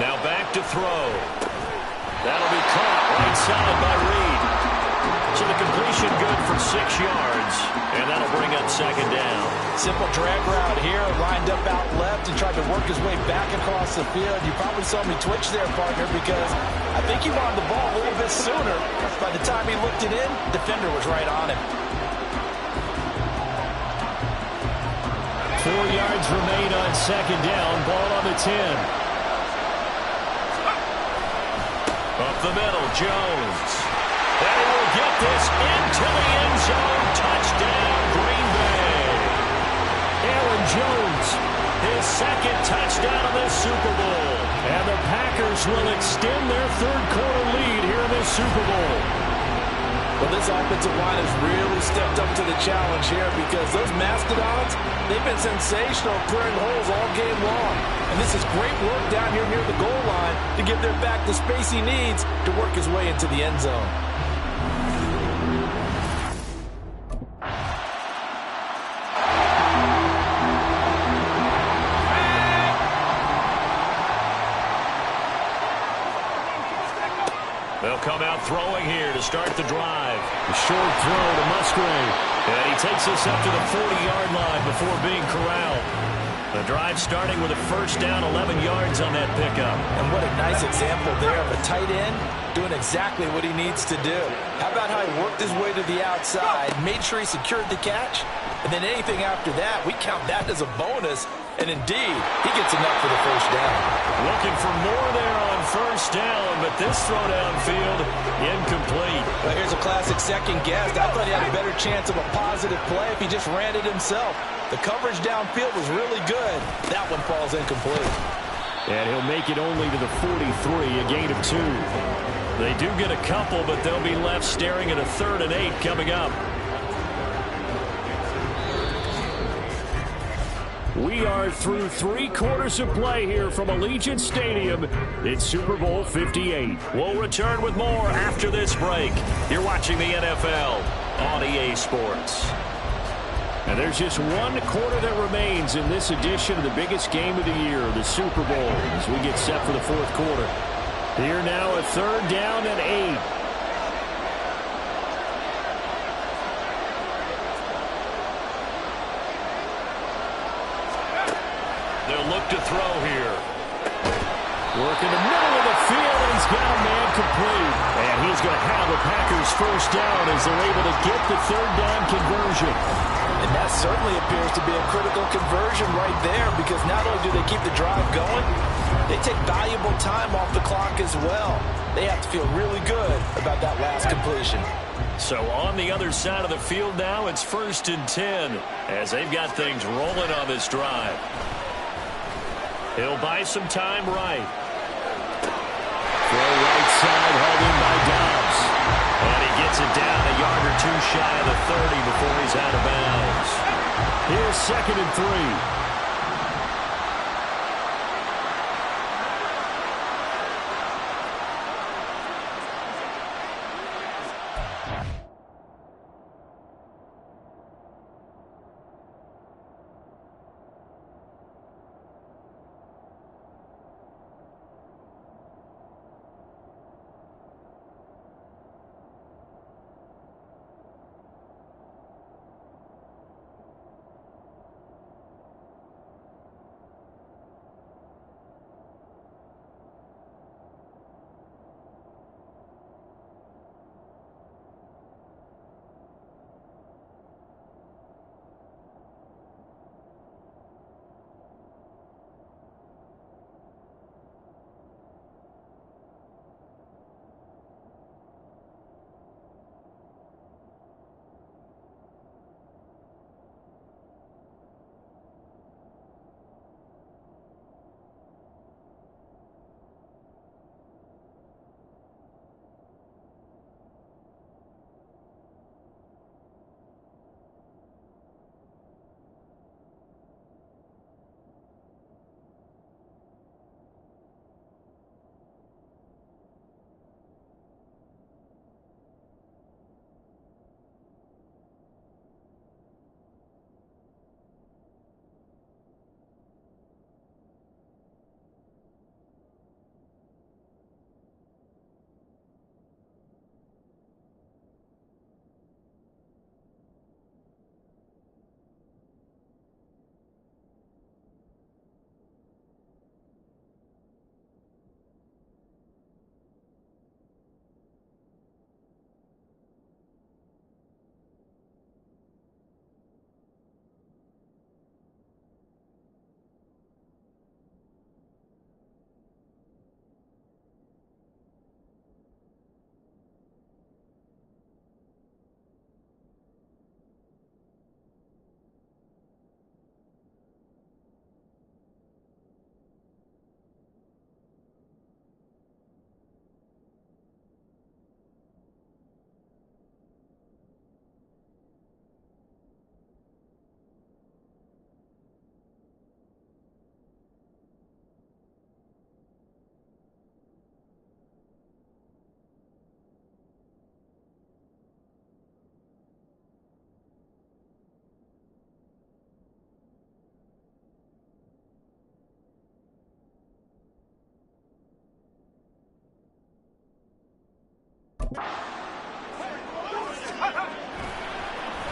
Now back to throw. That'll be caught right side by Reed. So the completion good for 6 yards, and that'll bring up second down. Simple drag route here, lined up out left and tried to work his way back across the field. You probably saw me twitch there, partner, because I think he wanted the ball a little bit sooner. By the time he looked it in, defender was right on him. 4 yards remain on second down. Ball on the 10. Up the middle, Jones. And he will get this into the end zone. Touchdown, Green Bay. Aaron Jones, His second touchdown of this Super Bowl. and the Packers will extend their third-quarter lead here in this Super Bowl. Well, this offensive line has really stepped up to the challenge here because those Mastodons, they've been sensational clearing holes all game long. And this is great work down here near the goal line to give their back the space he needs to work his way into the end zone. They'll come out throwing here to start the drive. A short throw to Musgrave. And he takes us up to the 40-yard line before being corralled. The drive starting with a first down, 11 yards on that pickup. And what a nice example there of a tight end doing exactly what he needs to do. How about how he worked his way to the outside, made sure he secured the catch, and then anything after that, we count that as a bonus. And indeed, he gets enough for the first down. Looking for more there on first down, but this throw downfield, incomplete. Well, here's a classic second guess. I thought he had a better chance of a positive play if he just ran it himself. The coverage downfield was really good. That one falls incomplete. And he'll make it only to the 43, a gain of 2. They do get a couple, but they'll be left staring at a 3rd and 8 coming up. We are through 3 quarters of play here from Allegiant Stadium. It's Super Bowl 58. We'll return with more after this break. You're watching the NFL on EA Sports. And there's just one quarter that remains in this edition of the biggest game of the year, the Super Bowl, as we get set for the fourth quarter. Here now a third down and 8. They'll look to throw here. Work in the middle of the field, and he's got a man complete. And he's going to have the Packers first down as they're able to get the third down conversion. And that certainly appears to be a critical conversion right there, because not only do they keep the drive going, they take valuable time off the clock as well. They have to feel really good about that last completion. So on the other side of the field now, it's 1st and 10 as they've got things rolling on this drive. He'll buy some time right. Throw right side, held in by Dobbs. And he gets it down a yard or two shy of the 30 before he's out of bounds. Here's 2nd and 3.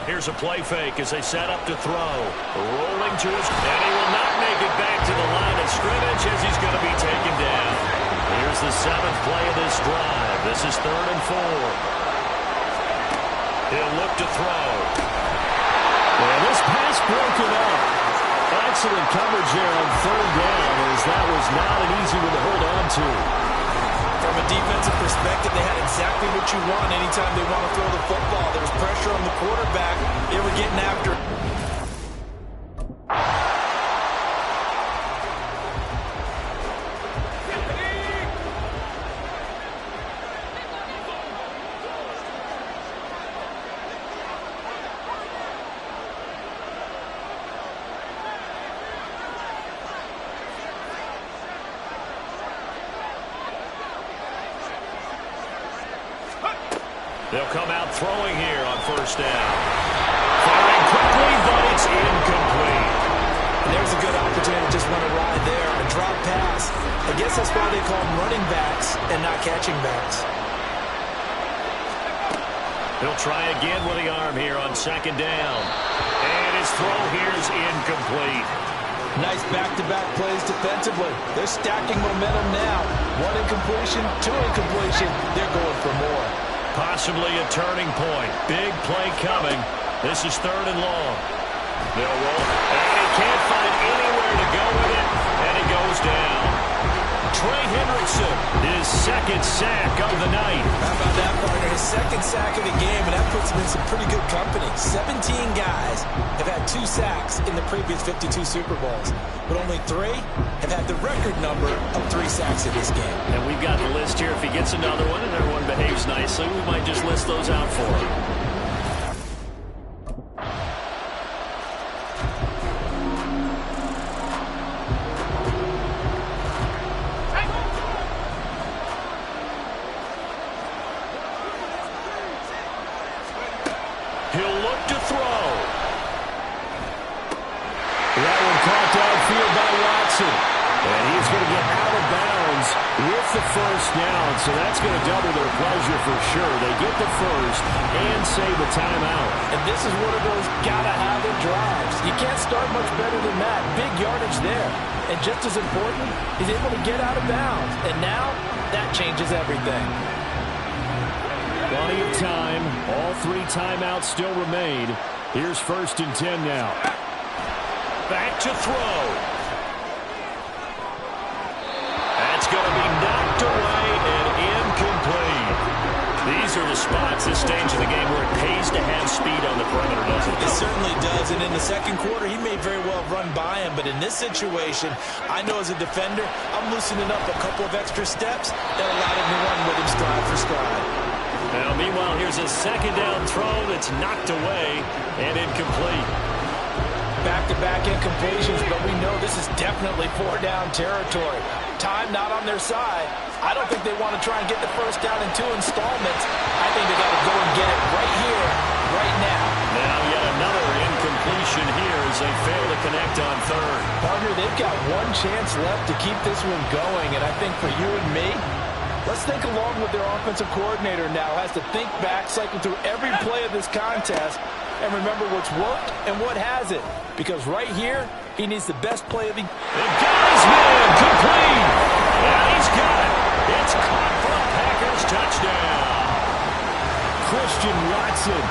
Here's a play fake as they set up to throw. Rolling to his... And he will not make it back to the line of scrimmage as he's going to be taken down. Here's the 7th play of this drive. This is 3rd and 4. He'll look to throw. And this pass broken up. Excellent coverage there on 3rd down, as that was not an easy one to hold on to. From a defensive perspective, they had exactly what you want anytime they want to throw the football. There was pressure on the quarterback. They were getting after it. They'll come out throwing here on 1st down. Firing quickly, but it's incomplete. And there's a good opportunity to just run a ride there, a drop pass. I guess that's why they call them running backs and not catching backs. He'll try again with the arm here on second down. And his throw here is incomplete. Nice back-to-back plays defensively. They're stacking momentum now. One incompletion, two incompletion. They're going for more. Possibly a turning point. Big play coming. This is 3rd and long. They'll roll. And he can't find anywhere to go with it. And he goes down. Trey Hendrickson, his 2nd sack of the night. How about that, partner? His 2nd sack of the game, and that puts him in some pretty good company. 17 guys have had 2 sacks in the previous 52 Super Bowls, but only 3 have had the record number of 3 sacks in this game. And we've got the list here. If he gets another one and everyone behaves nicely, we might just list those out for him. He'll look to throw. That one caught downfield by Watson. And he's going to get out of bounds with the first down. So that's going to double their pleasure for sure. They get the first and save a timeout. And this is one of those gotta-have-it drives. You can't start much better than that. Big yardage there. And just as important, he's able to get out of bounds. And now, that changes everything. Plenty of time. All 3 timeouts still remain. Here's 1st and 10 now. Back to throw. That's going to be knocked away and incomplete. These are the spots this stage of the game where it pays to have speed on the perimeter, doesn't it? It certainly does, and in the 2nd quarter, he may very well run by him, but in this situation, I know as a defender, I'm loosening up a couple of extra steps that allowed him to run with him stride for stride. Now, meanwhile, here's a 2nd down throw that's knocked away and incomplete. Back-to-back incompletions, but we know this is definitely 4-down territory. Time not on their side. I don't think they want to try and get the first down in 2 installments. I think they got to go and get it right here, right now. Now yet another incompletion here as they fail to connect on 3rd. Partner, they've got one chance left to keep this one going, and I think for you and me, let's think along with their offensive coordinator now. Has to think back, cycle through every play of this contest, and remember what's worked and what hasn't. Because right here, he needs the best play of the... They've got his man complete. And he's got it. It's caught for a Packers touchdown. Christian Watson.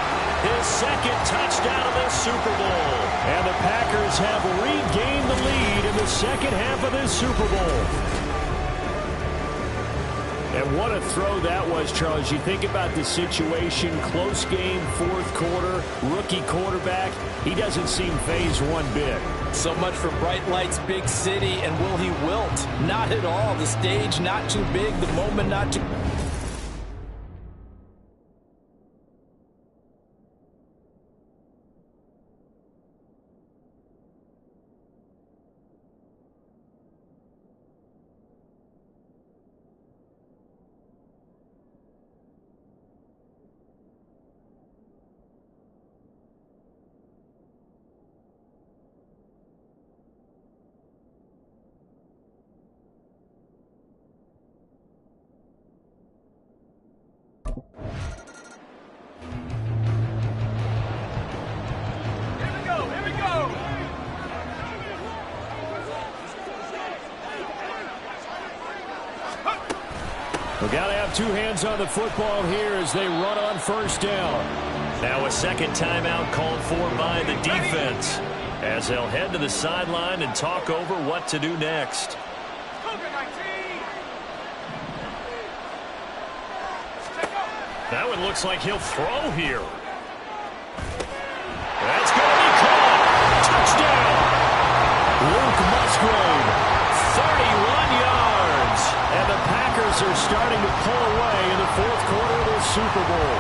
His 2nd touchdown of this Super Bowl. And the Packers have regained the lead in the 2nd half of this Super Bowl. And what a throw that was, Charles. You think about the situation, close game, 4th quarter, rookie quarterback. He doesn't seem phased one bit. So much for bright lights, big city, and will he wilt? Not at all. The stage not too big, the moment not too... We've got to have 2 hands on the football here as they run on 1st down. Now a 2nd timeout called for by the defense as they'll head to the sideline and talk over what to do next. That one looks like he'll throw here. That's going to be caught. Touchdown. Luke Musgrave. 31 yards. And the Packers are starting to pull away in the 4th quarter of this Super Bowl.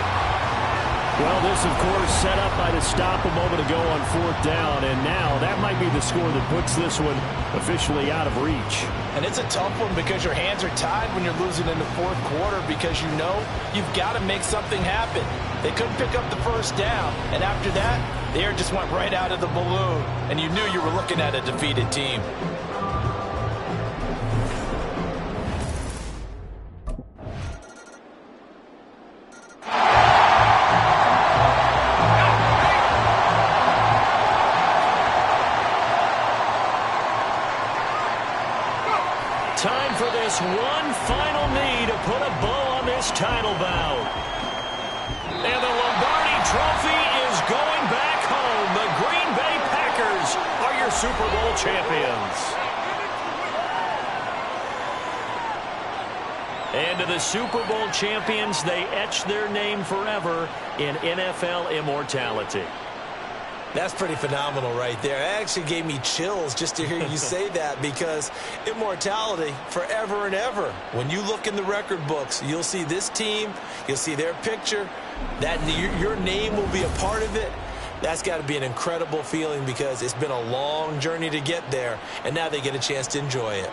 Well, this, of course, set up by the stop a moment ago on 4th down, and now that might be the score that puts this one officially out of reach. And it's a tough one because your hands are tied when you're losing in the 4th quarter because you know you've got to make something happen. They couldn't pick up the first down, and after that, the air just went right out of the balloon, and you knew you were looking at a defeated team. Time for this one final knee to put a bow on this title bout. And the Lombardi Trophy is going back home. The Green Bay Packers are your Super Bowl champions. And to the Super Bowl champions, they etch their name forever in NFL immortality. That's pretty phenomenal right there. It actually gave me chills just to hear you say that because immortality forever and ever. When you look in the record books, you'll see this team, you'll see their picture, that your name will be a part of it. That's got to be an incredible feeling because it's been a long journey to get there, and now they get a chance to enjoy it.